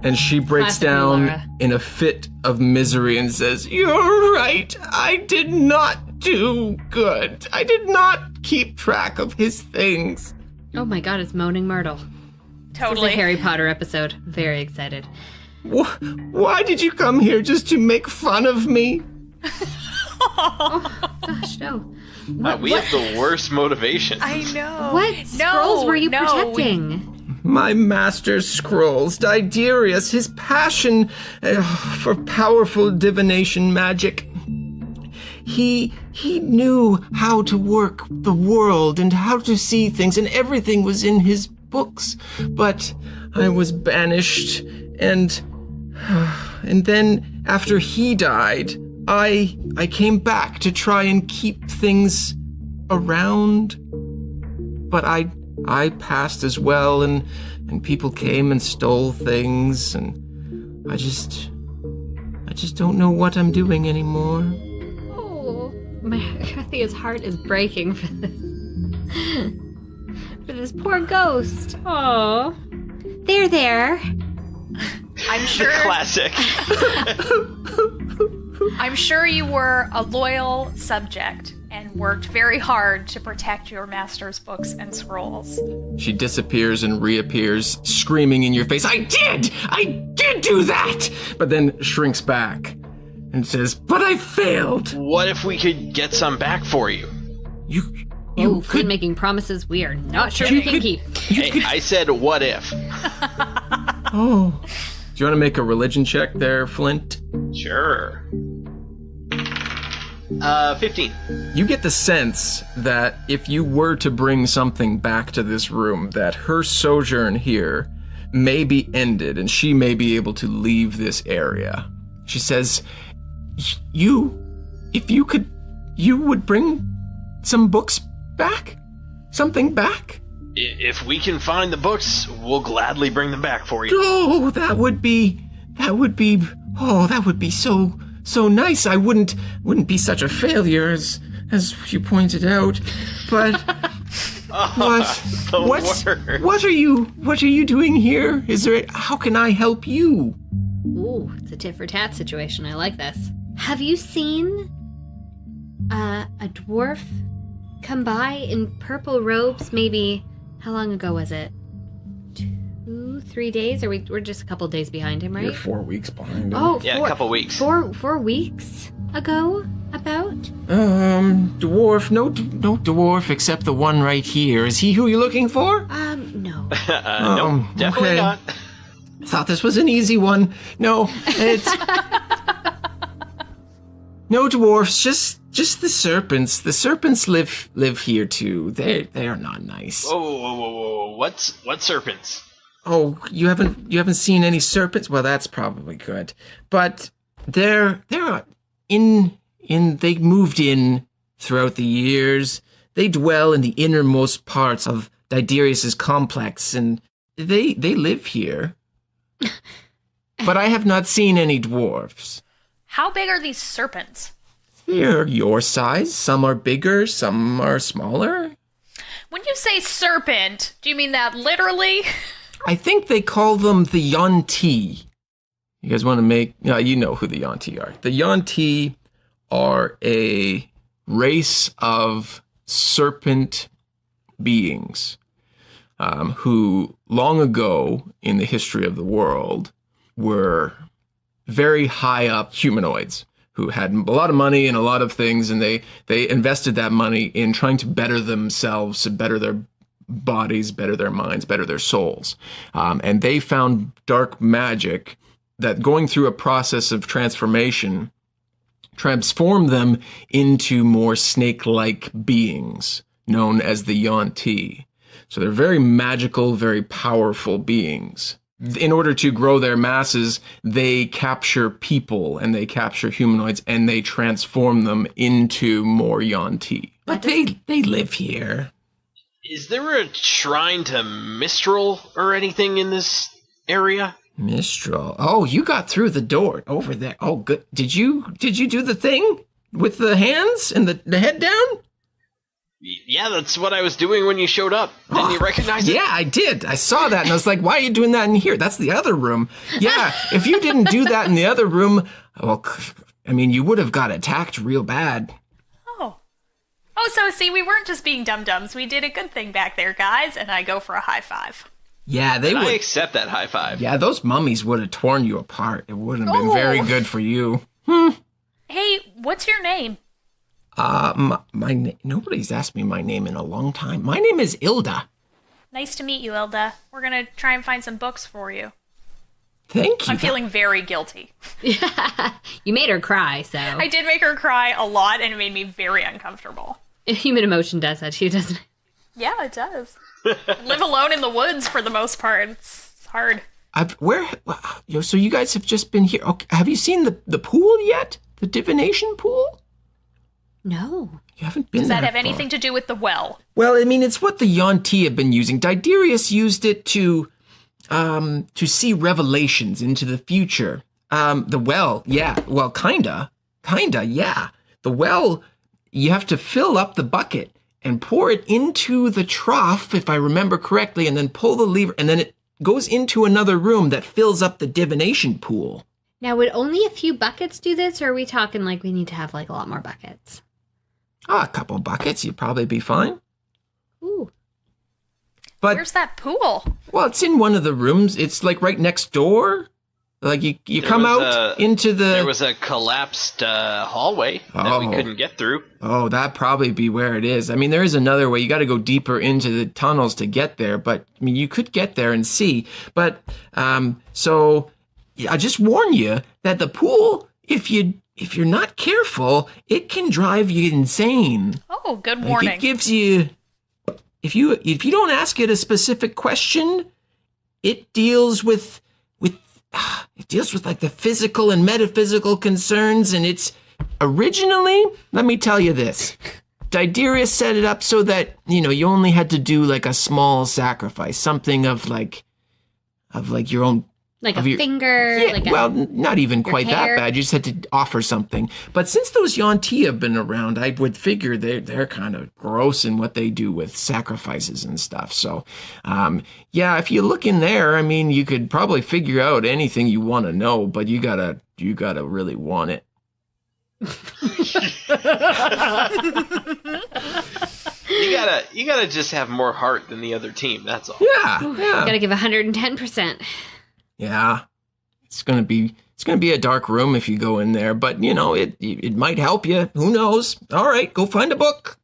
[SPEAKER 1] And she breaks
[SPEAKER 3] Classic
[SPEAKER 1] down
[SPEAKER 3] Nulara.
[SPEAKER 1] in a fit of misery and says, "You're right. I did not do good. I did not keep track of his things."
[SPEAKER 3] Oh my god, it's Moaning Myrtle.
[SPEAKER 2] Totally.
[SPEAKER 3] It's a Harry Potter episode. Very excited.
[SPEAKER 1] Why did you come here, just to make fun of me?
[SPEAKER 3] Gosh, no.
[SPEAKER 4] We have the worst motivation.
[SPEAKER 2] I know.
[SPEAKER 3] What scrolls were you
[SPEAKER 2] no,
[SPEAKER 3] protecting?
[SPEAKER 1] My master's scrolls, Diderius, his passion for powerful divination magic. He knew how to work the world and how to see things, and everything was in his books. But I was banished, and then after he died, I came back to try and keep things around. But I passed as well, and people came and stole things, and I just don't know what I'm doing anymore.
[SPEAKER 3] Oh, Thia's heart is breaking for this. For this poor ghost. Oh. There.
[SPEAKER 2] I'm sure.
[SPEAKER 4] Classic.
[SPEAKER 2] I'm sure you were a loyal subject and worked very hard to protect your master's books and scrolls.
[SPEAKER 1] She disappears and reappears, screaming in your face, I did do that! But then shrinks back and says, but I failed.
[SPEAKER 4] What if we could get some back for you?
[SPEAKER 1] You
[SPEAKER 3] Flint
[SPEAKER 1] could
[SPEAKER 3] making promises we are not sure we can keep.
[SPEAKER 4] Hey, I said what if.
[SPEAKER 1] Oh. Do you want to make a religion check there, Flint?
[SPEAKER 4] Sure. 15.
[SPEAKER 1] You get the sense that if you were to bring something back to this room, that her sojourn here may be ended and she may be able to leave this area. She says, you would bring some books back? Something back?
[SPEAKER 4] If we can find the books, we'll gladly bring them back for you.
[SPEAKER 1] Oh, that would be so nice. I wouldn't be such a failure as you pointed out. But what are you doing here? How can I help you?
[SPEAKER 3] Ooh, it's a tit for tat situation. I like this. Have you seen a dwarf come by in purple robes? Maybe, how long ago was it? 2-3 days? We're just a couple days behind him, right?
[SPEAKER 1] You're 4 weeks behind him.
[SPEAKER 3] Oh,
[SPEAKER 4] Yeah, a couple weeks.
[SPEAKER 3] 4 weeks ago, about?
[SPEAKER 1] Dwarf, no dwarf except the one right here. Is he who you're looking for?
[SPEAKER 3] No.
[SPEAKER 4] No, definitely
[SPEAKER 1] okay.
[SPEAKER 4] not.
[SPEAKER 1] I thought this was an easy one. No, it's... No dwarfs, just the serpents. The serpents live here too. They are not nice.
[SPEAKER 4] Whoa. What serpents?
[SPEAKER 1] Oh, you haven't seen any serpents? Well, that's probably good. But they're they moved in throughout the years. They dwell in the innermost parts of Diderius's complex, and they live here. But I have not seen any dwarfs.
[SPEAKER 2] How big are these serpents?
[SPEAKER 1] They're your size. Some are bigger, some are smaller.
[SPEAKER 2] When you say serpent, do you mean that literally?
[SPEAKER 1] I think they call them the Yuan-ti. You guys want to make... you know who the Yuan-ti are. The Yuan-ti are a race of serpent beings who long ago in the history of the world were very high up humanoids who had a lot of money and a lot of things, and they invested that money in trying to better themselves, to better their bodies, better their minds, better their souls. And they found dark magic that, going through a process of transformation, transformed them into more snake-like beings known as the Yuan-ti. So they're very magical, very powerful beings. In order to grow their masses, they capture people and they capture humanoids and they transform them into more Yuan-ti. But they live here.
[SPEAKER 4] Is there a shrine to Mistral or anything in this area?
[SPEAKER 1] Mistral. Oh, you got through the door over there. Oh, good. Did you do the thing with the hands and the head down?
[SPEAKER 4] Yeah, that's what I was doing when you showed up. Didn't you recognize it?
[SPEAKER 1] Yeah, I did. I saw that and I was like, why are you doing that in here? That's the other room. Yeah, if you didn't do that in the other room, well, I mean, you would have got attacked real bad.
[SPEAKER 2] Oh, so see, we weren't just being dum-dums. We did a good thing back there, guys, and I go for a high five.
[SPEAKER 1] Yeah, they would.
[SPEAKER 4] I accept that high five.
[SPEAKER 1] Yeah, those mummies would have torn you apart. It wouldn't have been very good for you.
[SPEAKER 2] Hey, what's your name?
[SPEAKER 1] Nobody's asked me my name in a long time. My name is Ilda.
[SPEAKER 2] Nice to meet you, Ilda. We're gonna try and find some books for you.
[SPEAKER 1] Thank you.
[SPEAKER 2] I'm feeling very guilty.
[SPEAKER 3] You made her cry, so.
[SPEAKER 2] I did make her cry a lot, and it made me very uncomfortable.
[SPEAKER 3] Human emotion does that, she doesn't.
[SPEAKER 2] Yeah, it does. Live alone in the woods for the most part. It's hard.
[SPEAKER 1] So you guys have just been here. Okay, have you seen the pool yet? The divination pool?
[SPEAKER 3] No.
[SPEAKER 1] You haven't been
[SPEAKER 2] Does
[SPEAKER 1] there
[SPEAKER 2] that have
[SPEAKER 1] far.
[SPEAKER 2] anything to do with the well?
[SPEAKER 1] Well, I mean, it's what the Yuan-ti have been using. Diderius used it to see revelations into the future. The well, yeah. Well, kinda, yeah. The well, you have to fill up the bucket and pour it into the trough, if I remember correctly, and then pull the lever, and then it goes into another room that fills up the divination pool.
[SPEAKER 3] Now, would only a few buckets do this, or are we talking like we need to have like a lot more buckets?
[SPEAKER 1] A couple buckets, you'd probably be fine.
[SPEAKER 3] Ooh.
[SPEAKER 1] But
[SPEAKER 2] Where's that pool?
[SPEAKER 1] well, it's in one of the rooms. It's like right next door. Like you come out into the.
[SPEAKER 4] There was a collapsed hallway that we couldn't get through.
[SPEAKER 1] Oh, that'd probably be where it is. I mean, there is another way. You got to go deeper into the tunnels to get there. But I mean, you could get there and see. But so I just warn you that the pool, if you're not careful, it can drive you insane.
[SPEAKER 2] Oh, good
[SPEAKER 1] Like,
[SPEAKER 2] warning.
[SPEAKER 1] it gives you. If you don't ask it a specific question, it deals with like the physical and metaphysical concerns, and it's originally, let me tell you this. Diderius set it up so that, you only had to do like a small sacrifice, something of like your own.
[SPEAKER 3] Like a finger?
[SPEAKER 1] Yeah,
[SPEAKER 3] like
[SPEAKER 1] not even quite
[SPEAKER 3] hair.
[SPEAKER 1] that bad. You just had to offer something. But since those Yuan-ti have been around, I would figure they're kind of gross in what they do with sacrifices and stuff. So, yeah, if you look in there, I mean, you could probably figure out anything you want to know, but you gotta really want it.
[SPEAKER 4] You gotta just have more heart than the other team. That's all.
[SPEAKER 1] Yeah, yeah.
[SPEAKER 3] Gotta give 110%.
[SPEAKER 1] Yeah, it's gonna be a dark room if you go in there, but it might help you. Who knows? All right, go find a book.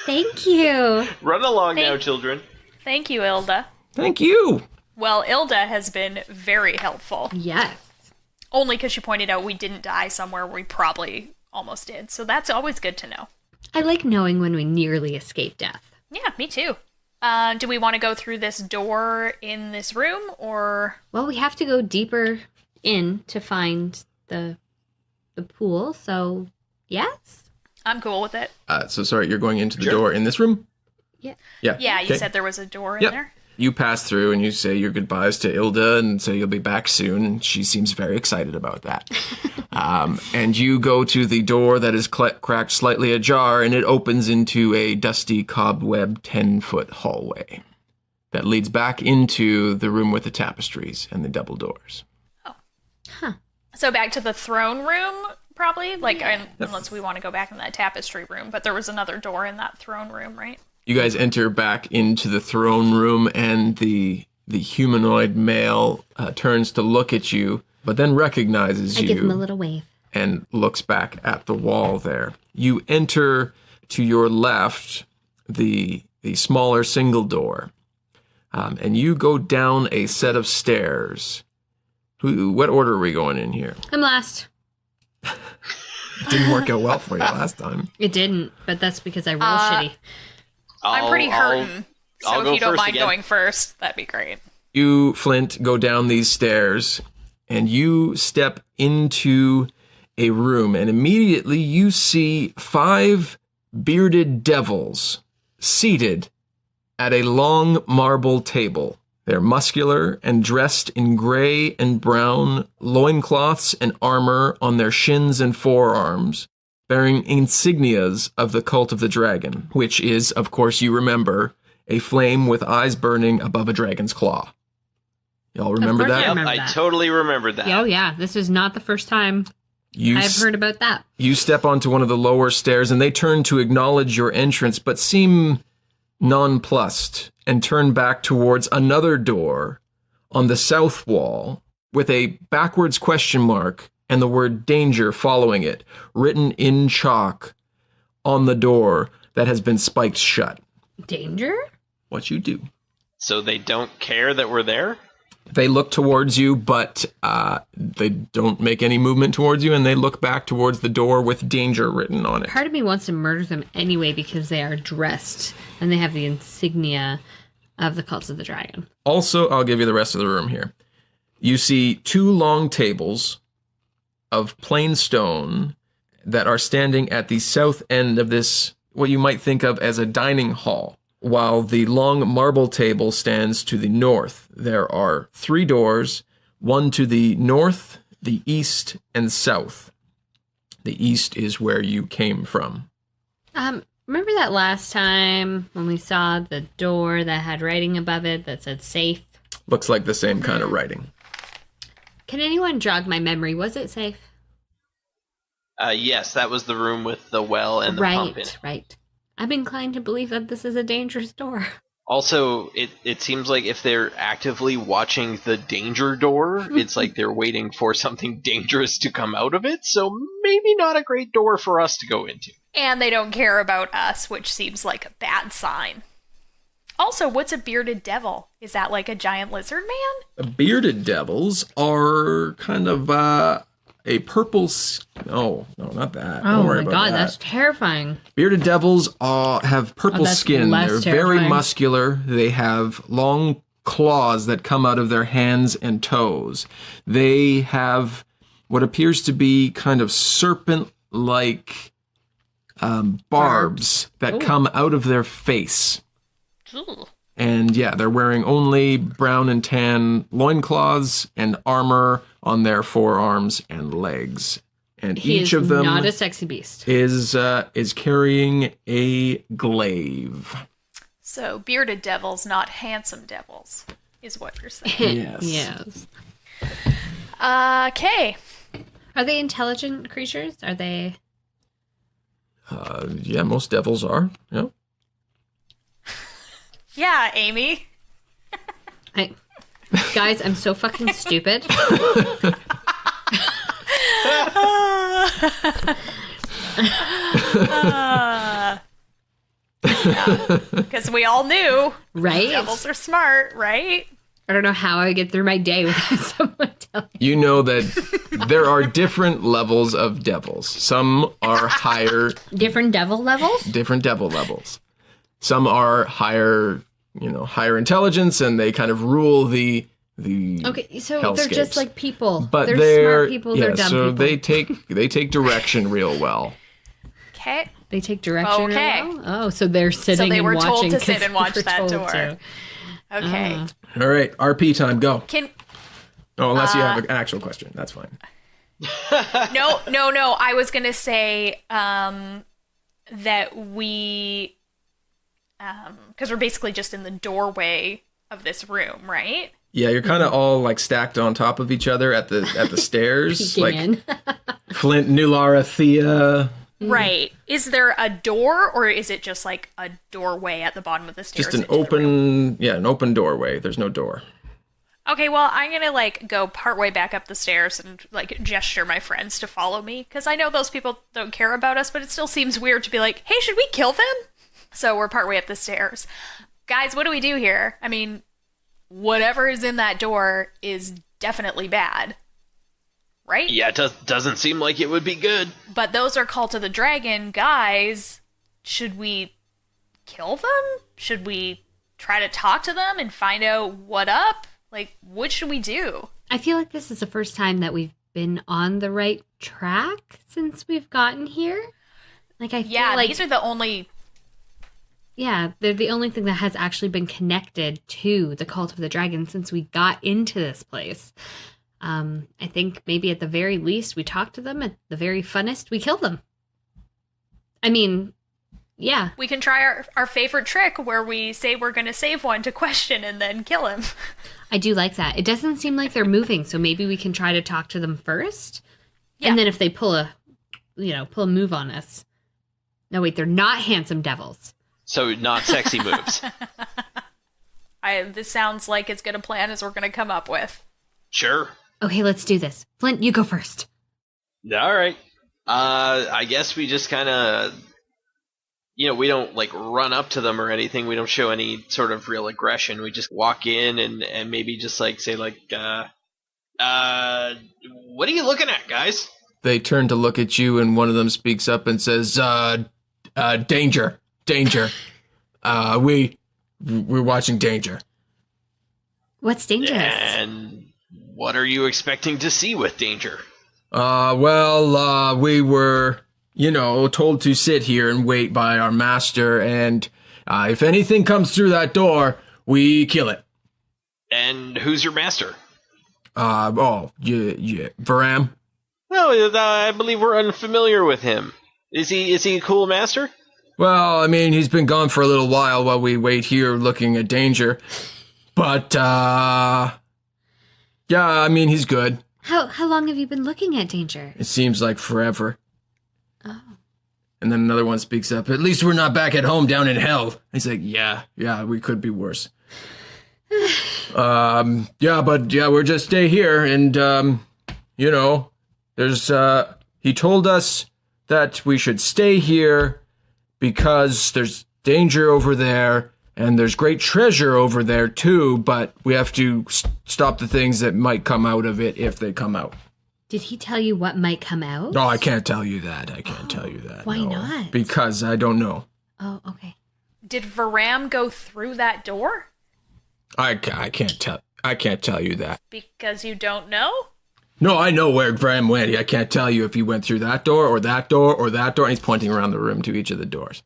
[SPEAKER 3] Thank you.
[SPEAKER 4] Run along now, children.
[SPEAKER 2] Thank you, Ilda.
[SPEAKER 1] Thank you.
[SPEAKER 2] Well, Ilda has been very helpful.
[SPEAKER 3] Yes.
[SPEAKER 2] Only because she pointed out we didn't die somewhere we probably almost did. So that's always good to know.
[SPEAKER 3] I like knowing when we nearly escape death.
[SPEAKER 2] Yeah, me too. Do we want to go through this door in this room, or...
[SPEAKER 3] Well, we have to go deeper in to find the pool, so yes?
[SPEAKER 2] I'm cool with it.
[SPEAKER 1] So sorry, you're going into the door in this room?
[SPEAKER 3] Yeah.
[SPEAKER 1] Yeah.
[SPEAKER 2] Yeah, you
[SPEAKER 1] Okay.
[SPEAKER 2] said there was a door in there.
[SPEAKER 1] You pass through and you say your goodbyes to Ilda and say you'll be back soon. And she seems very excited about that. And you go to the door that is cracked slightly ajar, and it opens into a dusty cobweb 10-foot hallway that leads back into the room with the tapestries and the double doors.
[SPEAKER 2] Oh. Huh. So back to the throne room, probably? Unless we want to go back in that tapestry room. But there was another door in that throne room, right?
[SPEAKER 1] You guys enter back into the throne room, and the humanoid male turns to look at you, but then recognizes you.
[SPEAKER 3] I give him a little wave.
[SPEAKER 1] And looks back at the wall there. You enter to your left the smaller single door, and you go down a set of stairs. What order are we going in here?
[SPEAKER 3] I'm last.
[SPEAKER 1] It didn't work out well for you last time.
[SPEAKER 3] It didn't, but that's because I roll shitty.
[SPEAKER 2] I'm pretty hurting.
[SPEAKER 4] I'll
[SPEAKER 2] So
[SPEAKER 4] go
[SPEAKER 2] if you don't
[SPEAKER 4] first
[SPEAKER 2] mind
[SPEAKER 4] again.
[SPEAKER 2] going first, that'd be great.
[SPEAKER 1] You, Flint, go down these stairs, and you step into a room, and immediately you see 5 bearded devils seated at a long marble table. They're muscular and dressed in gray and brown loincloths and armor on their shins and forearms, bearing insignias of the cult of the dragon, which is, of course, you remember, a flame with eyes burning above a dragon's claw. Y'all remember
[SPEAKER 3] course I
[SPEAKER 1] that?
[SPEAKER 3] remember.
[SPEAKER 4] I totally remembered that.
[SPEAKER 3] Oh, yeah. This is not the first time I've heard about that.
[SPEAKER 1] You step onto one of the lower stairs, and they turn to acknowledge your entrance, but seem nonplussed, and turn back towards another door on the south wall with a backwards question mark and the word danger following it, written in chalk on the door that has been spiked shut.
[SPEAKER 3] Danger?
[SPEAKER 1] What you do?
[SPEAKER 4] So they don't care that we're there?
[SPEAKER 1] They look towards you, but they don't make any movement towards you, and they look back towards the door with danger written on it.
[SPEAKER 3] Part of me wants to murder them anyway because they are dressed and they have the insignia of the Cult of the Dragon.
[SPEAKER 1] Also, I'll give you the rest of the room here. You see 2 long tables of plain stone that are standing at the south end of this, what you might think of as a dining hall, while the long marble table stands to the north. There are 3 doors, one to the north, the east, and south. The east is where you came from.
[SPEAKER 3] Remember that last time when we saw the door that had writing above it that said safe?
[SPEAKER 1] Looks like the same kind of writing.
[SPEAKER 3] Can anyone jog my memory? Was it safe?
[SPEAKER 4] Yes, that was the room with the well and the pump in it.
[SPEAKER 3] Right. I'm inclined to believe that this is a dangerous door.
[SPEAKER 4] Also, it seems like if they're actively watching the danger door, it's like they're waiting for something dangerous to come out of it, so maybe not a great door for us to go into.
[SPEAKER 2] And they don't care about us, which seems like a bad sign. Also, what's a bearded devil? Is that like a giant lizard man?
[SPEAKER 1] Bearded devils are kind of a purple... No, not that.
[SPEAKER 3] Oh
[SPEAKER 1] Don't worry
[SPEAKER 3] my
[SPEAKER 1] about
[SPEAKER 3] god,
[SPEAKER 1] that.
[SPEAKER 3] that's terrifying.
[SPEAKER 1] Bearded devils have purple
[SPEAKER 3] that's
[SPEAKER 1] skin.
[SPEAKER 3] less
[SPEAKER 1] They're
[SPEAKER 3] terrifying.
[SPEAKER 1] very muscular. They have long claws that come out of their hands and toes. They have what appears to be kind of serpent-like barbs that come out of their face.
[SPEAKER 2] Ooh.
[SPEAKER 1] And yeah, they're wearing only brown and tan loincloths and armor on their forearms and legs. And each of them
[SPEAKER 3] not a sexy beast.
[SPEAKER 1] is carrying a glaive.
[SPEAKER 2] So, bearded devils, not handsome devils, is what you're saying.
[SPEAKER 1] Yes.
[SPEAKER 3] Yes.
[SPEAKER 2] Okay.
[SPEAKER 3] Are they intelligent creatures? Are they...
[SPEAKER 1] Yeah, most devils are. Yeah.
[SPEAKER 2] Yeah, Amy.
[SPEAKER 3] Guys, I'm so fucking stupid.
[SPEAKER 2] Because we all knew
[SPEAKER 3] Right?
[SPEAKER 2] devils are smart, right?
[SPEAKER 3] I don't know how I get through my day without someone telling me.
[SPEAKER 1] You know that there are different levels of devils. Some are higher,
[SPEAKER 3] Different devil levels?
[SPEAKER 1] different devil levels. Some are higher, higher intelligence, and they kind of rule the
[SPEAKER 3] Okay, so they're just
[SPEAKER 1] hellscapes.
[SPEAKER 3] like people.
[SPEAKER 1] But
[SPEAKER 3] they're smart people,
[SPEAKER 1] yeah,
[SPEAKER 3] they're dumb
[SPEAKER 1] so
[SPEAKER 3] people.
[SPEAKER 1] they take direction real well.
[SPEAKER 2] Okay.
[SPEAKER 3] They take direction.
[SPEAKER 2] Okay.
[SPEAKER 3] Really well? Oh, so they're sitting
[SPEAKER 2] they
[SPEAKER 3] and
[SPEAKER 2] were
[SPEAKER 3] watching.
[SPEAKER 2] told to
[SPEAKER 3] 'cause
[SPEAKER 2] sit and watch
[SPEAKER 3] they were
[SPEAKER 2] that
[SPEAKER 3] told
[SPEAKER 2] door.
[SPEAKER 3] to.
[SPEAKER 2] Okay.
[SPEAKER 1] All right, RP time, go.
[SPEAKER 2] Can
[SPEAKER 1] Oh, unless you have an actual question, that's fine.
[SPEAKER 2] no. I was gonna say that we, because we're basically just in the doorway of this room, right?
[SPEAKER 1] Yeah, you're kind of all like stacked on top of each other at the stairs,
[SPEAKER 3] Peeking
[SPEAKER 1] like
[SPEAKER 3] in.
[SPEAKER 1] Flint, Nulara, Thia.
[SPEAKER 2] Right. Is there a door, or is it just like a doorway at the bottom of the stairs?
[SPEAKER 1] Just an
[SPEAKER 2] into the room?
[SPEAKER 1] an open doorway. There's no door.
[SPEAKER 2] Okay, well, I'm gonna like go partway back up the stairs and like gesture my friends to follow me, because I know those people don't care about us, but it still seems weird to be like, hey, should we kill them? So we're partway up the stairs. Guys, what do we do here? I mean, whatever is in that door is definitely bad. Right?
[SPEAKER 4] Yeah, it doesn't seem like it would be good.
[SPEAKER 2] But those are Cult of the Dragon guys. Should we kill them? Should we try to talk to them and find out what up? Like, what should we do?
[SPEAKER 3] I feel like this is the first time that we've been on the right track since we've gotten here. Like, I feel like...
[SPEAKER 2] these are the only...
[SPEAKER 3] Yeah, they're the only thing that has actually been connected to the Cult of the Dragon since we got into this place. I think maybe at the very least we talk to them. At the very funnest, we kill them. I mean, yeah.
[SPEAKER 2] We can try our favorite trick where we say we're going to save one to question and then kill him.
[SPEAKER 3] I do like that. It doesn't seem like they're moving, so maybe we can try to talk to them first.
[SPEAKER 2] Yeah.
[SPEAKER 3] And then if they pull a move on us. No, wait, they're not handsome devils.
[SPEAKER 4] So not sexy moves.
[SPEAKER 2] This sounds like as good a plan as we're going to come up with.
[SPEAKER 4] Sure.
[SPEAKER 3] Okay, let's do this. Flint, you go first.
[SPEAKER 4] All right. I guess we just kind of, we don't like run up to them or anything. We don't show any sort of real aggression. We just walk in and maybe just like say like, what are you looking at, guys?
[SPEAKER 1] They turn to look at you, and one of them speaks up and says, danger. We we're watching danger.
[SPEAKER 3] What's dangerous?
[SPEAKER 4] And what are you expecting to see with danger?
[SPEAKER 1] We were, told to sit here and wait by our master, and if anything comes through that door, we kill it.
[SPEAKER 4] And who's your master?
[SPEAKER 1] Varram.
[SPEAKER 4] No, I believe we're unfamiliar with him. Is he a cool master?
[SPEAKER 1] Well, I mean, he's been gone for a little while we wait here looking at danger. But, yeah, I mean, he's good.
[SPEAKER 3] How long have you been looking at danger?
[SPEAKER 1] It seems like forever.
[SPEAKER 3] Oh.
[SPEAKER 1] And then another one speaks up. At least we're not back at home down in hell. He's like, yeah, we could be worse. We're just stay here. And, he told us that we should stay here because there's danger over there and there's great treasure over there too, but we have to stop the things that might come out of it if they come out.
[SPEAKER 3] Did he tell you what might come out?
[SPEAKER 1] No, I can't tell you that.
[SPEAKER 3] Why not?
[SPEAKER 1] Because I don't know.
[SPEAKER 3] Oh, okay.
[SPEAKER 2] Did Varram go through that door?
[SPEAKER 1] I can't tell you that.
[SPEAKER 2] Because you don't know?
[SPEAKER 1] No, I know where Varram went. I can't tell you if he went through that door or that door or that door. And he's pointing around the room to each of the doors.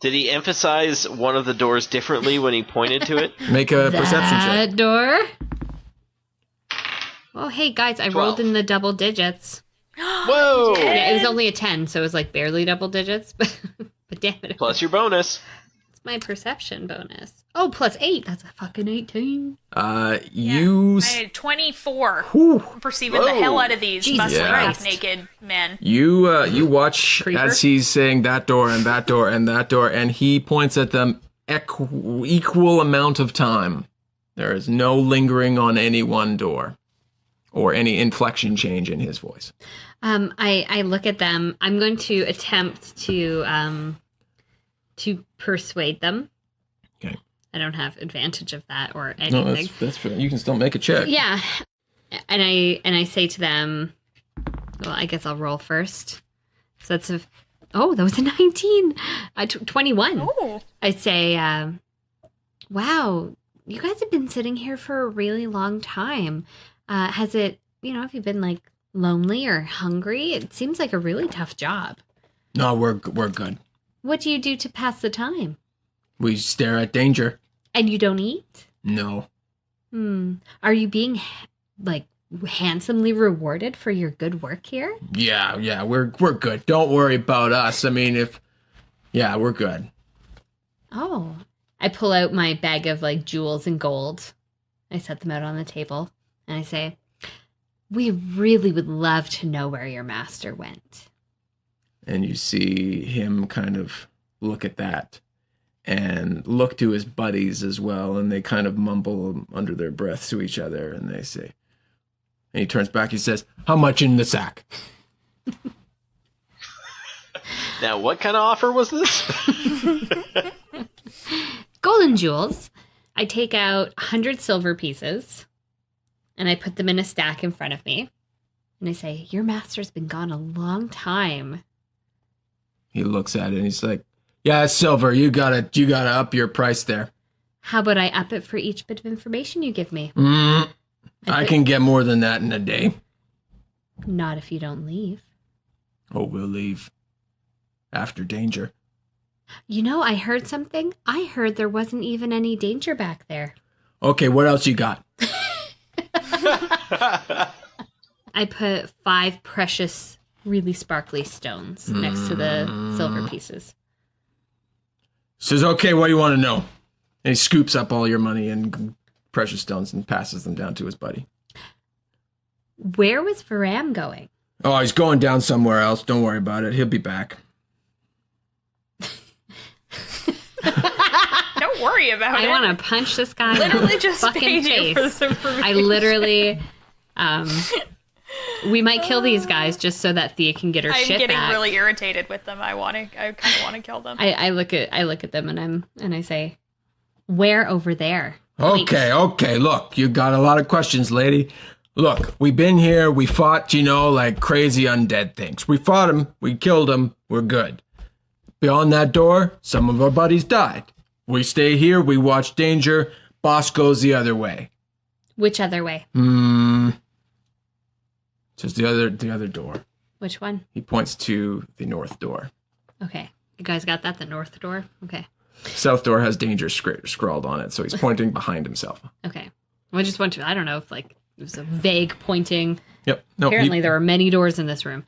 [SPEAKER 4] Did he emphasize one of the doors differently when he pointed to it?
[SPEAKER 1] Make a perception check.
[SPEAKER 3] That door? Oh, hey, guys, I
[SPEAKER 4] 12.
[SPEAKER 3] rolled in the double digits.
[SPEAKER 4] Whoa!
[SPEAKER 3] Yeah, it was only a 10, so it was like barely double digits. But damn it.
[SPEAKER 4] Plus your bonus.
[SPEAKER 3] It's my perception bonus. Oh, plus 8. That's a fucking 18.
[SPEAKER 2] I had 24.
[SPEAKER 1] Whew.
[SPEAKER 2] I'm perceiving the hell out of these
[SPEAKER 3] Jesus
[SPEAKER 2] muscling
[SPEAKER 3] Christ.
[SPEAKER 2] half-naked men.
[SPEAKER 1] You watch
[SPEAKER 3] Creeper.
[SPEAKER 1] as he's saying that door and that door and that door, and he points at them equal amount of time. There is no lingering on any one door or any inflection change in his voice.
[SPEAKER 3] I look at them. I'm going to attempt to persuade them.
[SPEAKER 1] Okay.
[SPEAKER 3] I don't have advantage of that or anything.
[SPEAKER 1] No, that's fair. You can still make a check.
[SPEAKER 3] Yeah. And I say to them, well, I guess I'll roll first. So that's that was a 19. 21.
[SPEAKER 2] Oh.
[SPEAKER 3] I say, wow, you guys have been sitting here for a really long time. Has it, have you been like lonely or hungry? It seems like a really tough job.
[SPEAKER 1] No, we're good.
[SPEAKER 3] What do you do to pass the time?
[SPEAKER 1] We stare at danger.
[SPEAKER 3] And you don't eat?
[SPEAKER 1] No.
[SPEAKER 3] Are you being handsomely rewarded for your good work here?
[SPEAKER 1] Yeah, we're good. Don't worry about us. I mean, we're good.
[SPEAKER 3] Oh. I pull out my bag of jewels and gold. I set them out on the table and I say, we really would love to know where your master went.
[SPEAKER 1] And you see him kind of look at that and look to his buddies as well. And they kind of mumble under their breath to each other. And they say, and he turns back, he says, how much in the sack?
[SPEAKER 4] Now, what kind of offer was this?
[SPEAKER 3] Golden jewels. I take out 100 silver pieces and I put them in a stack in front of me. And I say, your master's been gone a long time.
[SPEAKER 1] He looks at it and he's like, yeah, it's silver. You gotta up your price there.
[SPEAKER 3] How about I up it for each bit of information you give me?
[SPEAKER 1] I can get more than that in a day.
[SPEAKER 3] Not if you don't leave.
[SPEAKER 1] Oh, we'll leave. After danger.
[SPEAKER 3] I heard something. I heard there wasn't even any danger back there.
[SPEAKER 1] Okay, what else you got?
[SPEAKER 3] I put 5 precious, really sparkly stones next to the silver pieces.
[SPEAKER 1] Says, okay, what do you want to know? And he scoops up all your money and precious stones and passes them down to his buddy.
[SPEAKER 3] Where was Varram going?
[SPEAKER 1] Oh, he's going down somewhere else. Don't worry about it. He'll be back.
[SPEAKER 2] Don't worry about it.
[SPEAKER 3] I want to punch this guy
[SPEAKER 2] Literally
[SPEAKER 3] in the
[SPEAKER 2] just
[SPEAKER 3] fucking
[SPEAKER 2] paid you
[SPEAKER 3] face.
[SPEAKER 2] for this information.
[SPEAKER 3] I literally, we might kill these guys just so that Thea can get her
[SPEAKER 2] I'm
[SPEAKER 3] shit
[SPEAKER 2] getting
[SPEAKER 3] back.
[SPEAKER 2] really irritated with them. I kind of want to kill them.
[SPEAKER 3] I look at them and I say, where over there?
[SPEAKER 1] Okay. Look, you got a lot of questions, lady. Look, we've been here. We fought, like crazy undead things. We fought them. We killed them. We're good. Beyond that door, some of our buddies died. We stay here, we watch danger, boss goes the other way.
[SPEAKER 3] Which other way?
[SPEAKER 1] Just the other door.
[SPEAKER 3] Which one?
[SPEAKER 1] He points to the north door.
[SPEAKER 3] Okay. You guys got that? The north door? Okay.
[SPEAKER 1] South door has danger scrawled on it, so he's pointing behind himself.
[SPEAKER 3] Okay. I just want to, I don't know if like it was a vague pointing.
[SPEAKER 1] Yep. No,
[SPEAKER 3] Apparently there are many doors in this room.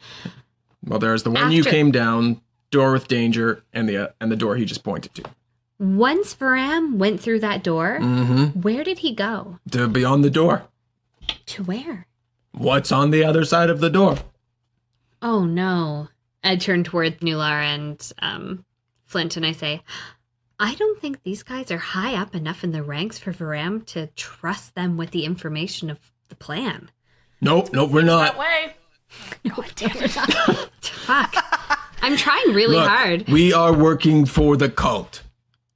[SPEAKER 1] Well, there's the one you came down, door with danger, and the door he just pointed to.
[SPEAKER 3] Once Varram went through that door, where did he go?
[SPEAKER 1] To beyond the door.
[SPEAKER 3] To where?
[SPEAKER 1] What's on the other side of the door?
[SPEAKER 3] Oh, no. I turn toward Nulara and Flint and I say, I don't think these guys are high up enough in the ranks for Varram to trust them with the information of the plan.
[SPEAKER 1] Nope, we're not.
[SPEAKER 2] That way.
[SPEAKER 3] God damn it. Fuck. I'm trying really hard.
[SPEAKER 1] We are working for the cult.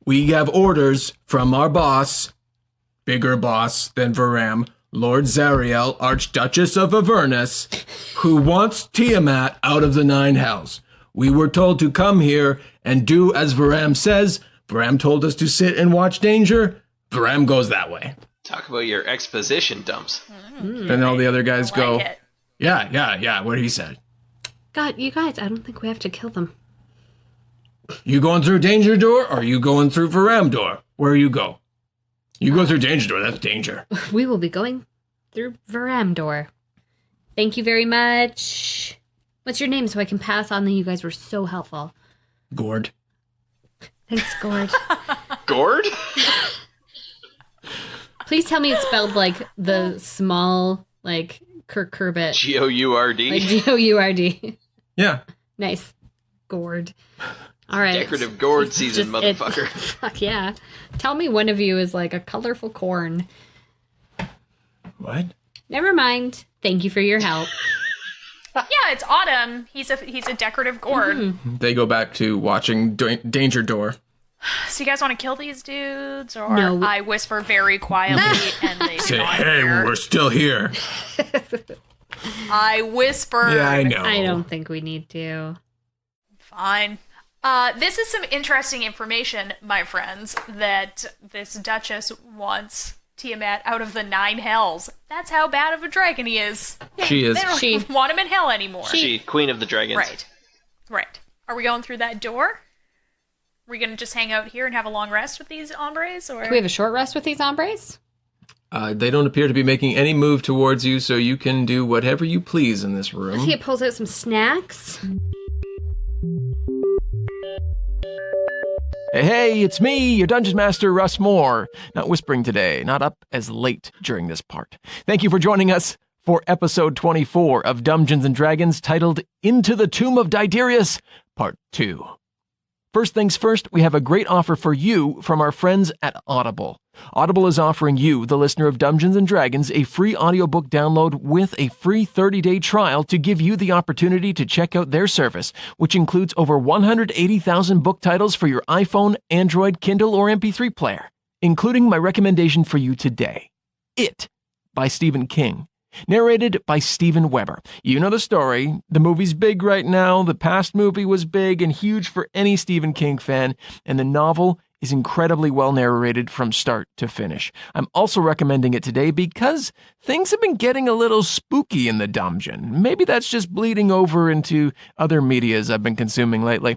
[SPEAKER 1] We have orders from our boss, bigger boss than Varram, Lord Zariel, Archduchess of Avernus, who wants Tiamat out of the 9 hells. We were told to come here and do as Varram says. Varram told us to sit and watch danger. Varram goes that way.
[SPEAKER 4] Talk about your exposition dumps.
[SPEAKER 1] And all the other guys go,
[SPEAKER 2] it.
[SPEAKER 1] yeah, what he said.
[SPEAKER 3] God, you guys, I don't think we have to kill them.
[SPEAKER 1] You going through danger door or you going through Varram door? Where you go? You go through danger door, that's danger.
[SPEAKER 3] We will be going through Varram door. Thank you very much. What's your name so I can pass on that you guys were so helpful?
[SPEAKER 1] Gord.
[SPEAKER 3] Thanks, Gord.
[SPEAKER 4] Gord?
[SPEAKER 3] Please tell me it's spelled like the small, like, Kirk Corbett.
[SPEAKER 4] G-O-U-R-D?
[SPEAKER 3] Like G-O-U-R-D.
[SPEAKER 1] Yeah.
[SPEAKER 3] Nice. Gord. All right.
[SPEAKER 4] Decorative gourd season, motherfucker.
[SPEAKER 3] Fuck yeah. Tell me one of you is like a colorful corn.
[SPEAKER 1] What?
[SPEAKER 3] Never mind. Thank you for your help.
[SPEAKER 2] Yeah, it's Autumn. He's a decorative gourd.
[SPEAKER 1] They go back to watching danger door.
[SPEAKER 2] So you guys want to kill these dudes, or
[SPEAKER 3] No.
[SPEAKER 2] I whisper very quietly and they
[SPEAKER 1] Say,
[SPEAKER 2] do not
[SPEAKER 1] hey,
[SPEAKER 2] hear.
[SPEAKER 1] we're still here.
[SPEAKER 2] I whisper.
[SPEAKER 1] Yeah, I know.
[SPEAKER 3] I don't think we need to.
[SPEAKER 2] Fine. This is some interesting information, my friends, that this Duchess wants Tiamat out of the 9 hells. That's how bad of a dragon he is.
[SPEAKER 1] She is.
[SPEAKER 2] They don't
[SPEAKER 3] She-
[SPEAKER 2] want him in hell anymore.
[SPEAKER 4] She, Queen of the Dragons.
[SPEAKER 2] Right. Are we going through that door? Are we going to just hang out here and have a long rest with these hombres? Or
[SPEAKER 3] Can we have a short rest with these hombres?
[SPEAKER 1] They don't appear to be making any move towards you, so you can do whatever you please in this room.
[SPEAKER 3] Thea pulls out some snacks.
[SPEAKER 1] Hey, it's me, your Dungeon Master, Russ Moore. Not whispering today, not up as late during this part. Thank you for joining us for episode 24 of Dumbgeons and Dragons, titled Into the Tomb of Diderius, Part 2. First things first, we have a great offer for you from our friends at Audible. Audible is offering you, the listener of Dumbgeons and Dragons, a free audiobook download with a free 30-day trial to give you the opportunity to check out their service, which includes over 180,000 book titles for your iPhone, Android, Kindle, or MP3 player, including my recommendation for you today, It by Stephen King. Narrated by Steven Weber. You know the story. The movie's big right now. The past movie was big and huge for any Stephen King fan, and the novel is incredibly well narrated from start to finish. I'm also recommending it today because things have been getting a little spooky in the dungeon. Maybe that's just bleeding over into other medias I've been consuming lately.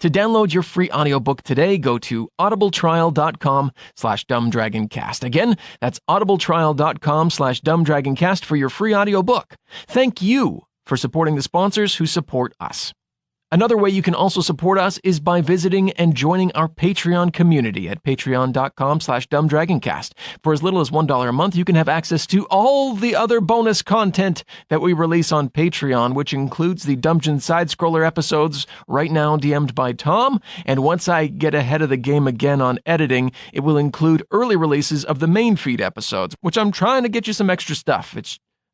[SPEAKER 1] To download your free audiobook today, go to audibletrial.com/dumbdragoncast. Again, that's audibletrial.com/dumbdragoncast for your free audiobook. Thank you for supporting the sponsors who support us. Another way you can also support us is by visiting and joining our Patreon community at patreon.com/dumbdragoncast. For as little as $1 a month, you can have access to all the other bonus content that we release on Patreon, which includes the Dungeon Side-Scroller episodes right now DM'd by Tom, and once I get ahead of the game again on editing, it will include early releases of the main feed episodes, which I'm trying to get you some extra stuff.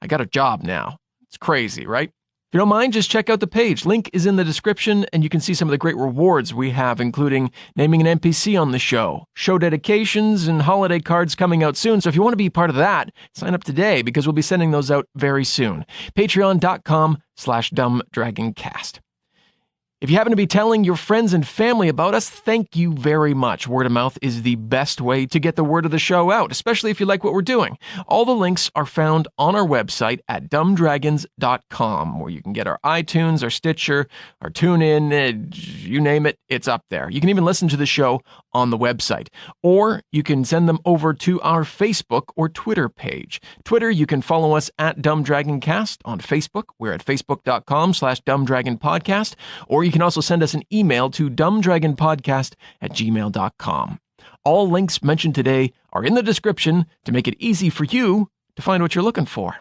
[SPEAKER 1] I got a job now. It's crazy, right? If you don't mind, just check out the page. Link is in the description, and you can see some of the great rewards we have, including naming an NPC on the show, show dedications, and holiday cards coming out soon. So if you want to be part of that, sign up today, because we'll be sending those out very soon. Patreon.com/dumbdragoncast. If you happen to be telling your friends and family about us, thank you very much. Word of mouth is the best way to get the word of the show out, especially if you like what we're doing. All the links are found on our website at dumbdragons.com, where you can get our iTunes, our Stitcher, our TuneIn, you name it, it's up there. You can even listen to the show on the website, or you can send them over to our Facebook or Twitter page. Twitter, you can follow us at DumbDragonCast. On Facebook, we're at facebook.com/DumbDragonPodcast, or you can also send us an email to dumbdragonpodcast@gmail.com. All links mentioned today are in the description to make it easy for you to find what you're looking for.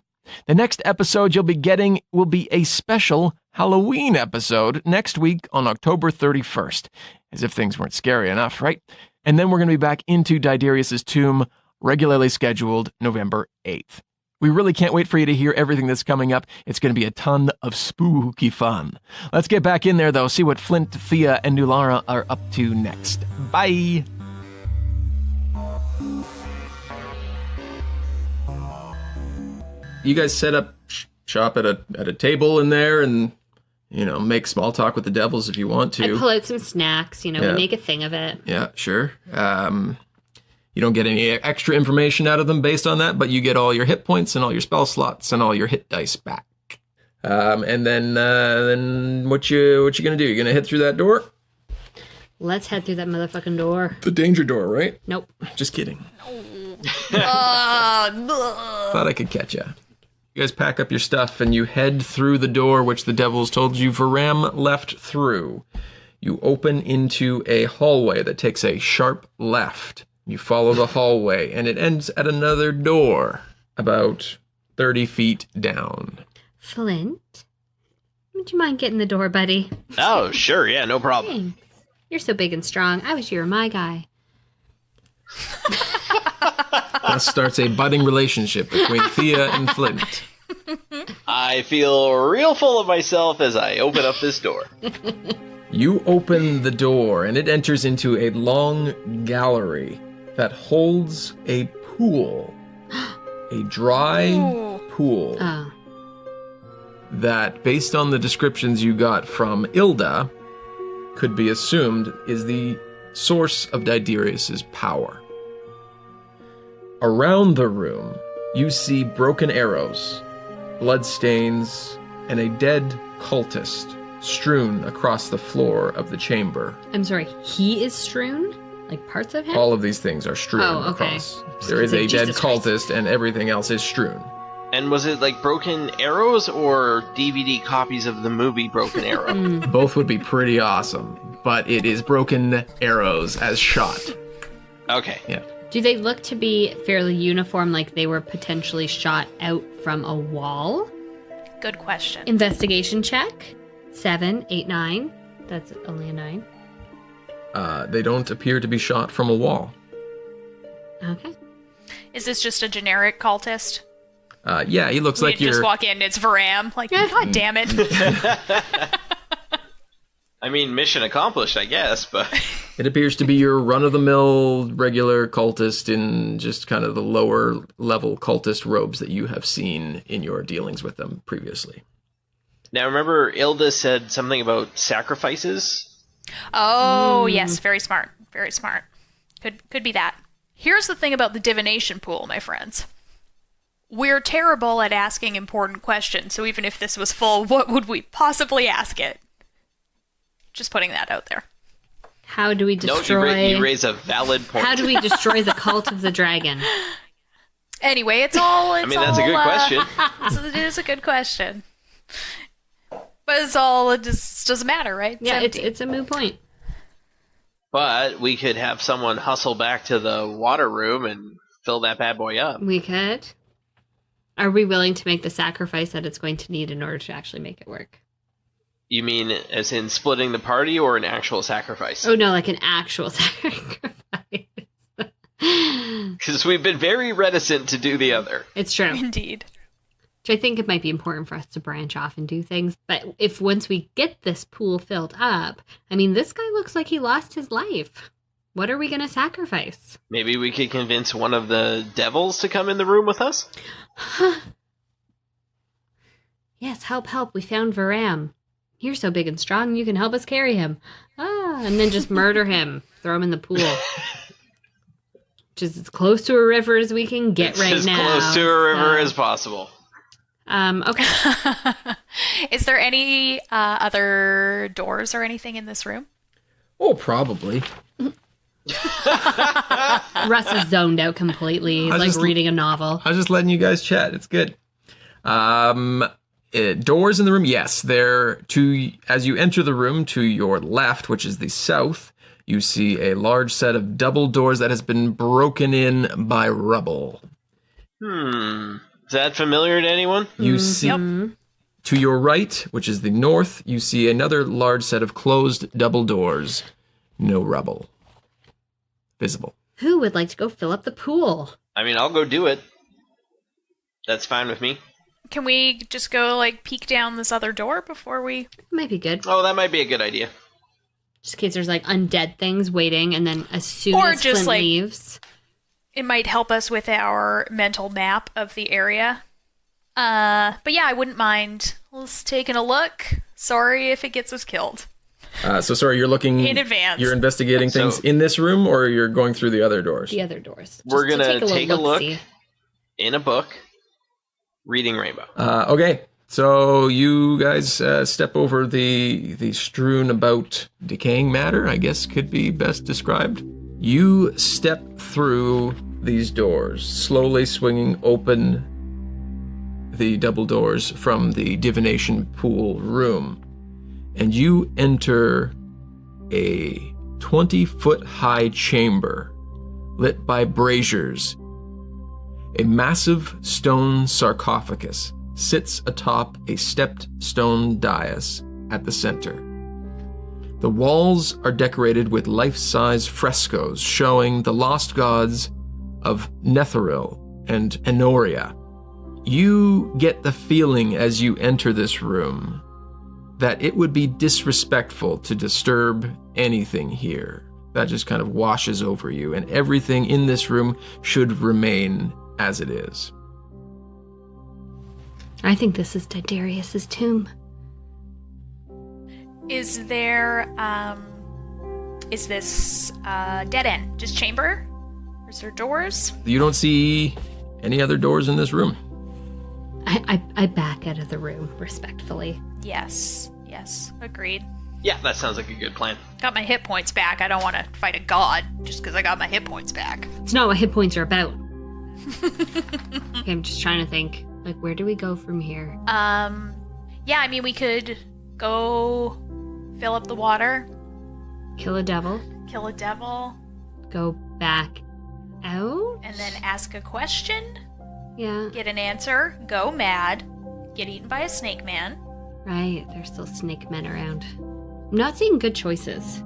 [SPEAKER 1] The next episode you'll be getting will be a special Halloween episode next week on October 31st. As if things weren't scary enough, right? And then we're going to be back into Diderius' tomb, regularly scheduled November 8th. We really can't wait for you to hear everything that's coming up. It's going to be a ton of spooky fun. Let's get back in there, though, see what Flint, Thia, and Nulara are up to next. Bye! You guys set up shop at a table in there and, make small talk with the devils if you want to.
[SPEAKER 3] I pull out some snacks, we make a thing of it.
[SPEAKER 1] Yeah, sure. You don't get any extra information out of them based on that, but you get all your hit points and all your spell slots and all your hit dice back. And then what you gonna do? You gonna head through that door?
[SPEAKER 3] Let's head through that motherfucking door.
[SPEAKER 1] The danger door, right?
[SPEAKER 3] Nope.
[SPEAKER 1] Just kidding. Thought I could catch ya. You guys pack up your stuff and you head through the door which the devils told you Varram left through. You open into a hallway that takes a sharp left. You follow the hallway, and it ends at another door, about 30 feet down.
[SPEAKER 3] Flint, would you mind getting the door, buddy?
[SPEAKER 4] Oh, sure, yeah, no problem.
[SPEAKER 3] Thanks. You're so big and strong. I wish you were my guy.
[SPEAKER 1] Thus starts a budding relationship between Thia and Flint.
[SPEAKER 4] I feel real full of myself as I open up this door.
[SPEAKER 1] You open the door, and it enters into a long gallery that holds a pool. A dry pool.
[SPEAKER 3] Oh.
[SPEAKER 1] That, based on the descriptions you got from Ilda, could be assumed is the source of Diderius' power. Around the room, you see broken arrows, bloodstains, and a dead cultist strewn across the floor of the chamber.
[SPEAKER 3] I'm sorry, he is strewn? Like parts of him?
[SPEAKER 1] All of these things are strewn across. There is a dead cultist, and everything else is strewn.
[SPEAKER 4] And was it like broken arrows or DVD copies of the movie Broken Arrow?
[SPEAKER 1] Both would be pretty awesome, but it is broken arrows as shot.
[SPEAKER 4] Okay.
[SPEAKER 1] Yeah.
[SPEAKER 3] Do they look to be fairly uniform, like they were potentially shot out from a wall?
[SPEAKER 2] Good question.
[SPEAKER 3] Investigation check. 7, 8, 9. That's only a 9.
[SPEAKER 1] They don't appear to be shot from a wall.
[SPEAKER 3] Okay.
[SPEAKER 2] Is this just a generic cultist?
[SPEAKER 1] Yeah, he looks like
[SPEAKER 2] you
[SPEAKER 1] you're...
[SPEAKER 2] just walk in, it's Varram. Like, God damn it.
[SPEAKER 4] I mean, mission accomplished, I guess, but...
[SPEAKER 1] It appears to be your run-of-the-mill regular cultist in just kind of the lower-level cultist robes that you have seen in your dealings with them previously.
[SPEAKER 4] Now, remember, Ilda said something about sacrifices?
[SPEAKER 2] Oh, yes, very smart. Very smart. Could be that. Here's the thing about the divination pool, my friends. We're terrible at asking important questions, so even if this was full, what would we possibly ask it? Just putting that out there.
[SPEAKER 3] How do we destroy...
[SPEAKER 4] No, you raise a valid point.
[SPEAKER 3] How do we destroy the cult of the dragon?
[SPEAKER 2] Anyway, it's all...
[SPEAKER 4] I mean, that's a good question.
[SPEAKER 2] It is a good question. But it's all... It just doesn't matter, right?
[SPEAKER 3] Yeah, it's a moot point.
[SPEAKER 4] But we could have someone hustle back to the water room and fill that bad boy up.
[SPEAKER 3] We could. Are we willing to make the sacrifice that it's going to need in order to actually make it work?
[SPEAKER 4] You mean as in splitting the party or an actual sacrifice?
[SPEAKER 3] Oh, no, like an actual sacrifice.
[SPEAKER 4] Because we've been very reticent to do the other.
[SPEAKER 3] It's true.
[SPEAKER 2] Indeed.
[SPEAKER 3] Which I think it might be important for us to branch off and do things. But if once we get this pool filled up, I mean, this guy looks like he lost his life. What are we going to sacrifice?
[SPEAKER 4] Maybe we could convince one of the devils to come in the room with us?
[SPEAKER 3] Yes, help. We found Varram. You're so big and strong, you can help us carry him. And then just murder him. Throw him in the pool. Which is as close to a river as we can get right now.
[SPEAKER 4] As close to a river as possible.
[SPEAKER 3] Okay.
[SPEAKER 2] Is there any other doors or anything in this room?
[SPEAKER 1] Oh, probably.
[SPEAKER 3] Russ is zoned out completely. He's like reading a novel.
[SPEAKER 1] I was just letting you guys chat. It's good. Doors in the room, yes. As you enter the room to your left, which is the south, you see a large set of double doors that has been broken in by rubble.
[SPEAKER 4] Is that familiar to anyone?
[SPEAKER 1] You see, to your right, which is the north, you see another large set of closed double doors. No rubble visible.
[SPEAKER 3] Who would like to go fill up the pool?
[SPEAKER 4] I mean, I'll go do it. That's fine with me.
[SPEAKER 2] Can we just go, like, peek down this other door before we...
[SPEAKER 3] Might be good.
[SPEAKER 4] Oh, that might be a good idea.
[SPEAKER 3] Just in case there's, like, undead things waiting, and then as soon
[SPEAKER 2] or
[SPEAKER 3] as
[SPEAKER 2] just,
[SPEAKER 3] Flint
[SPEAKER 2] like,
[SPEAKER 3] leaves...
[SPEAKER 2] It might help us with our mental map of the area. But yeah, I wouldn't mind us taking a look. Sorry if it gets us killed.
[SPEAKER 1] So sorry, you're looking...
[SPEAKER 2] In advance.
[SPEAKER 1] You're investigating things in this room, or you're going through the other doors?
[SPEAKER 3] The other doors.
[SPEAKER 4] We're going to take a look in a book, reading Rainbow.
[SPEAKER 1] Okay, so you guys step over the strewn about decaying matter, I guess could be best described. You step through these doors, slowly swinging open the double doors from the divination pool room, and you enter a 20-foot high chamber lit by braziers. A massive stone sarcophagus sits atop a stepped stone dais at the center. The walls are decorated with life-size frescoes showing the lost gods of Netheril and Enoria. You get the feeling as you enter this room that it would be disrespectful to disturb anything here. That just kind of washes over you, and everything in this room should remain as it is.
[SPEAKER 3] I think this is Diderius' tomb.
[SPEAKER 2] Is there, is this dead end? Just chamber? Or is there doors?
[SPEAKER 1] You don't see any other doors in this room.
[SPEAKER 3] I back out of the room, respectfully.
[SPEAKER 2] Yes, agreed.
[SPEAKER 4] Yeah, that sounds like a good plan.
[SPEAKER 2] Got my hit points back. I don't want to fight a god just because I got my hit points back.
[SPEAKER 3] It's not what hit points are about. Okay, I'm just trying to think. Like, where do we go from here?
[SPEAKER 2] Yeah, I mean, we could go fill up the water.
[SPEAKER 3] Kill a devil.
[SPEAKER 2] Go
[SPEAKER 3] back out.
[SPEAKER 2] And then ask a question.
[SPEAKER 3] Yeah.
[SPEAKER 2] Get an answer. Go mad. Get eaten by a snake man.
[SPEAKER 3] Right, there's still snake men around. I'm not seeing good choices.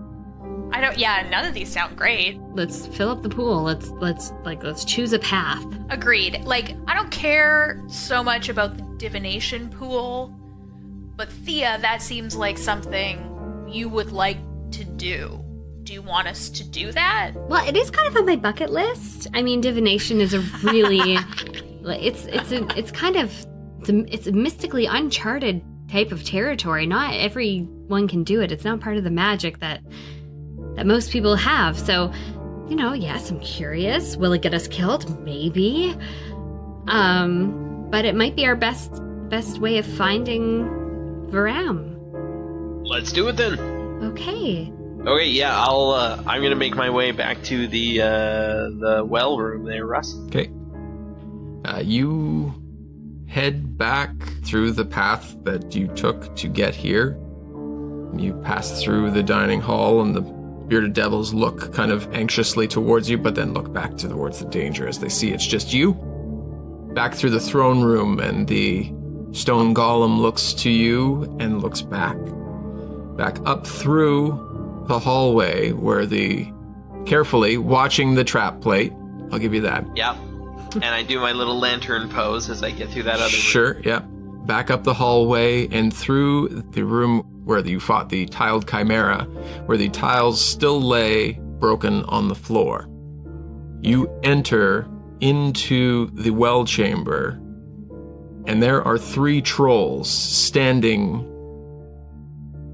[SPEAKER 2] None of these sound great.
[SPEAKER 3] Let's fill up the pool. Let's choose a path.
[SPEAKER 2] Agreed. Like, I don't care so much about the divination pool, but Thia, that seems like something you would like to do. Do you want us to do that?
[SPEAKER 3] Well, it is kind of on my bucket list. I mean, divination is a really, it's a mystically uncharted type of territory. Not everyone can do it. It's not part of the magic that most people have. So, yes, I'm curious. Will it get us killed? Maybe. But it might be our best way of finding Varram.
[SPEAKER 4] Let's do it then.
[SPEAKER 3] Okay.
[SPEAKER 4] Okay, yeah, I'm gonna make my way back to the well room there, Russ.
[SPEAKER 1] Okay. You head back through the path that you took to get here. You pass through the dining hall, and the bearded devils look kind of anxiously towards you, but then look back towards the danger as they see it's just you. Back through the throne room, and the stone golem looks to you and looks back. Back up through the hallway where carefully watching the trap plate. I'll give you that.
[SPEAKER 4] Yeah. And I do my little lantern pose as I get through that other room.
[SPEAKER 1] Sure, yeah. Back up the hallway and through the room where you fought the tiled chimera, where the tiles still lay broken on the floor. You enter into the well chamber, and there are 3 trolls standing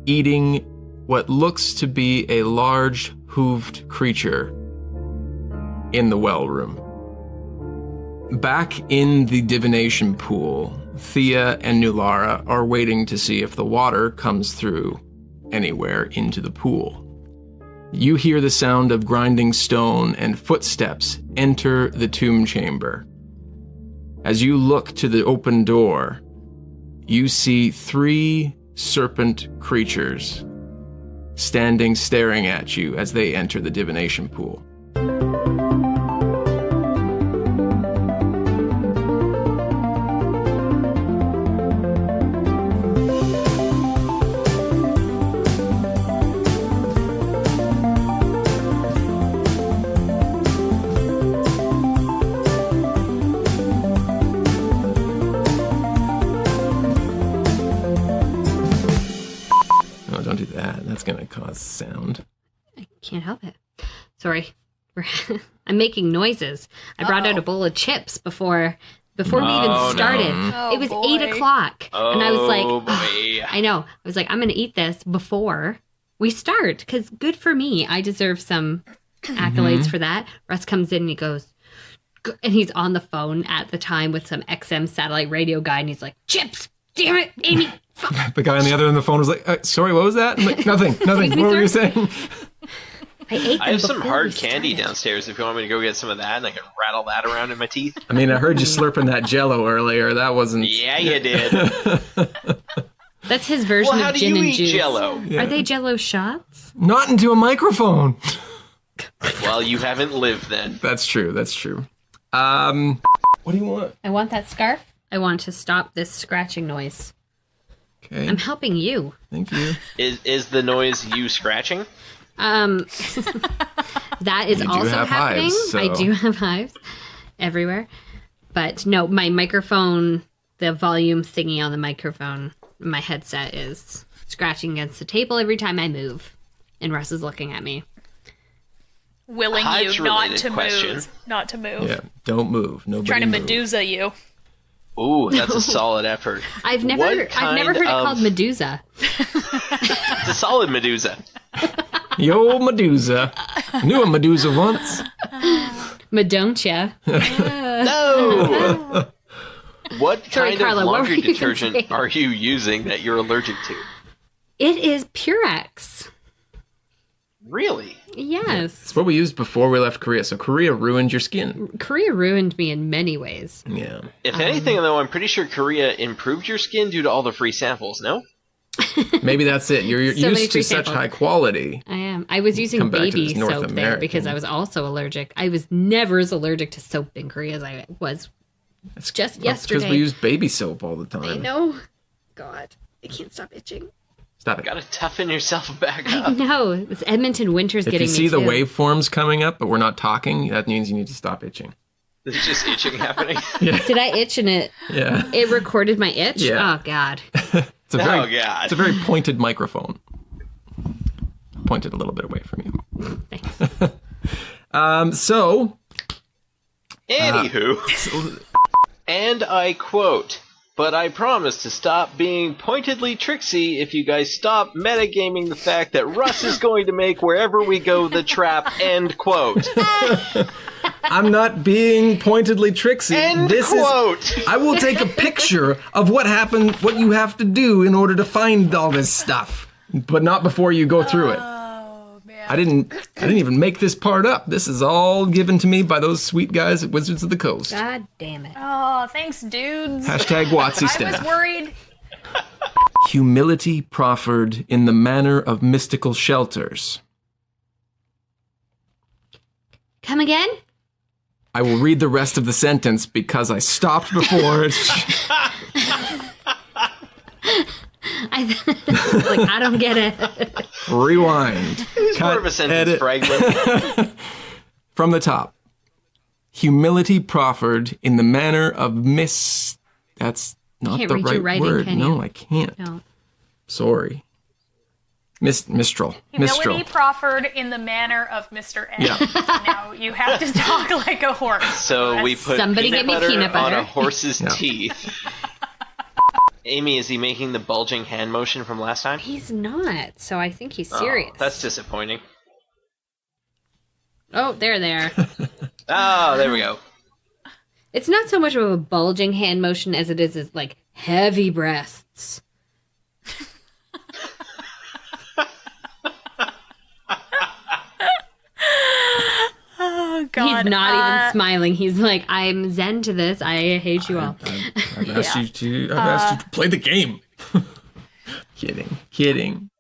[SPEAKER 1] eating what looks to be a large hooved creature in the well room. Back in the divination pool, Thia and Nulara are waiting to see if the water comes through anywhere into the pool. You hear the sound of grinding stone and footsteps enter the tomb chamber. As you look to the open door, you see 3 serpent creatures standing staring at you as they enter the divination pool. Don't do that. That's going to cause sound.
[SPEAKER 3] I can't help it. Sorry. I'm making noises. I brought out a bowl of chips before we even started.
[SPEAKER 2] No.
[SPEAKER 3] It was
[SPEAKER 2] Oh, boy.
[SPEAKER 3] 8 o'clock. And I was like,
[SPEAKER 4] boy.
[SPEAKER 3] I know. I was like, I'm going to eat this before we start. Because good for me. I deserve some accolades for that. Russ comes in and he goes, and he's on the phone at the time with some XM satellite radio guy. And he's like, chips. Damn it, Amy.
[SPEAKER 1] The guy on the other end of the phone was like, sorry, what was that? I'm like, nothing. What were you saying?
[SPEAKER 4] I have some hard candy downstairs if you want me to go get some of that, and I can rattle that around in my teeth.
[SPEAKER 1] I mean, I heard you slurping that Jello earlier. That wasn't...
[SPEAKER 4] Yeah, you did.
[SPEAKER 3] That's his version
[SPEAKER 4] Well, how
[SPEAKER 3] of
[SPEAKER 4] do
[SPEAKER 3] gin
[SPEAKER 4] you
[SPEAKER 3] and
[SPEAKER 4] eat
[SPEAKER 3] juice.
[SPEAKER 4] Jello?
[SPEAKER 3] Are they Jello shots?
[SPEAKER 1] Not into a microphone.
[SPEAKER 4] Well, you haven't lived then.
[SPEAKER 1] That's true. What do you want?
[SPEAKER 3] I want that scarf. I want to stop this scratching noise.
[SPEAKER 1] Okay,
[SPEAKER 3] I'm helping you.
[SPEAKER 1] thank you.
[SPEAKER 4] Is the noise you scratching?
[SPEAKER 3] That is
[SPEAKER 1] You do
[SPEAKER 3] also
[SPEAKER 1] have
[SPEAKER 3] happening.
[SPEAKER 1] hives, so-
[SPEAKER 3] I do have hives everywhere. But no, my microphone, the volume thingy on the microphone, my headset is scratching against the table every time I move. And Russ is looking at me.
[SPEAKER 2] Willing you
[SPEAKER 4] Hives-related
[SPEAKER 2] not to
[SPEAKER 4] question.
[SPEAKER 2] move. Not to move.
[SPEAKER 1] Yeah, don't move. Nobody
[SPEAKER 2] Trying to
[SPEAKER 1] move.
[SPEAKER 2] Medusa you.
[SPEAKER 4] Ooh, that's a solid effort.
[SPEAKER 3] I've never heard it called Medusa.
[SPEAKER 4] It's a solid Medusa.
[SPEAKER 1] Yo, Medusa. Knew a Medusa once.
[SPEAKER 3] Madoncha.
[SPEAKER 4] No! What
[SPEAKER 3] Sorry,
[SPEAKER 4] kind
[SPEAKER 3] Carla,
[SPEAKER 4] of
[SPEAKER 3] what
[SPEAKER 4] laundry
[SPEAKER 3] were you gonna
[SPEAKER 4] detergent
[SPEAKER 3] say?
[SPEAKER 4] are you using that you're allergic to?
[SPEAKER 3] It is Purex.
[SPEAKER 4] Really?
[SPEAKER 3] Yes.
[SPEAKER 1] It's what we used before we left Korea. So Korea ruined your skin.
[SPEAKER 3] Korea ruined me in many ways.
[SPEAKER 1] Yeah.
[SPEAKER 4] If anything, though, I'm pretty sure Korea improved your skin due to all the free samples, no?
[SPEAKER 1] Maybe that's it. You're
[SPEAKER 3] So many
[SPEAKER 1] used
[SPEAKER 3] free
[SPEAKER 1] to such
[SPEAKER 3] samples.
[SPEAKER 1] high quality.
[SPEAKER 3] I am. I was using
[SPEAKER 1] Come back to
[SPEAKER 3] baby
[SPEAKER 1] this North
[SPEAKER 3] soap there
[SPEAKER 1] American.
[SPEAKER 3] because I was also allergic. I was never as allergic to soap in Korea as I was
[SPEAKER 1] It's
[SPEAKER 3] just
[SPEAKER 1] because
[SPEAKER 3] yesterday.
[SPEAKER 1] we use baby soap all the time.
[SPEAKER 3] I know. God, I can't stop itching.
[SPEAKER 1] Stop it.
[SPEAKER 4] Gotta toughen yourself back
[SPEAKER 3] I
[SPEAKER 4] up.
[SPEAKER 3] know. It's Edmonton winter's
[SPEAKER 1] If
[SPEAKER 3] getting
[SPEAKER 1] you
[SPEAKER 3] me
[SPEAKER 1] see the
[SPEAKER 3] too.
[SPEAKER 1] waveforms coming up, but we're not talking, that means you need to stop itching.
[SPEAKER 4] There's just itching happening.
[SPEAKER 3] Did I itch and it
[SPEAKER 1] Yeah.
[SPEAKER 3] recorded my itch?
[SPEAKER 1] Yeah.
[SPEAKER 3] Oh God.
[SPEAKER 1] It's a
[SPEAKER 4] Oh,
[SPEAKER 1] very,
[SPEAKER 4] God.
[SPEAKER 1] It's a very pointed microphone. Pointed a little bit away from you.
[SPEAKER 3] Thanks.
[SPEAKER 1] So,
[SPEAKER 4] Anywho. And I quote, "But I promise to stop being pointedly tricksy if you guys stop metagaming the fact that Russ is going to make wherever we go the trap," end quote.
[SPEAKER 1] I'm not being pointedly tricksy.
[SPEAKER 4] End quote.
[SPEAKER 1] I will take a picture of what happened, what you have to do in order to find all this stuff, but not before you go through it.
[SPEAKER 2] Oh man.
[SPEAKER 1] I didn't even make this part up. This is all given to me by those sweet guys at Wizards of the Coast.
[SPEAKER 3] God damn it.
[SPEAKER 2] Oh, thanks, dudes.
[SPEAKER 1] Hashtag WotC
[SPEAKER 2] I
[SPEAKER 1] staff.
[SPEAKER 2] was worried.
[SPEAKER 1] Humility proffered in the manner of mystical shelters.
[SPEAKER 3] Come again?
[SPEAKER 1] I will read the rest of the sentence because I stopped before.
[SPEAKER 3] I don't get it.
[SPEAKER 1] Rewind.
[SPEAKER 4] It's more of a sentence
[SPEAKER 1] edit.
[SPEAKER 4] fragment.
[SPEAKER 1] From the top. Humility proffered in the manner of That's not
[SPEAKER 3] Can't
[SPEAKER 1] the
[SPEAKER 3] read your
[SPEAKER 1] right
[SPEAKER 3] writing,
[SPEAKER 1] word.
[SPEAKER 3] can
[SPEAKER 1] No,
[SPEAKER 3] you?
[SPEAKER 1] I can't.
[SPEAKER 3] No.
[SPEAKER 1] Sorry. Mistral.
[SPEAKER 2] Humility
[SPEAKER 1] Mistral.
[SPEAKER 2] proffered in the manner of Mr. N.
[SPEAKER 1] Yeah.
[SPEAKER 2] Now you have to talk like a horse.
[SPEAKER 4] So we put
[SPEAKER 3] Somebody
[SPEAKER 4] peanut
[SPEAKER 3] get me
[SPEAKER 4] butter
[SPEAKER 3] peanut butter.
[SPEAKER 4] on a horse's
[SPEAKER 1] Yeah.
[SPEAKER 4] teeth. Amy, is he making the bulging hand motion from last time?
[SPEAKER 3] He's not, so I think he's serious.
[SPEAKER 4] Oh, that's disappointing.
[SPEAKER 3] Oh, there.
[SPEAKER 4] Oh, there we go.
[SPEAKER 3] It's not so much of a bulging hand motion as it is like heavy breasts.
[SPEAKER 2] Oh, God.
[SPEAKER 3] He's not even smiling. He's like, I'm zen to this. I hate you all.
[SPEAKER 1] I've asked you to play the game. Kidding.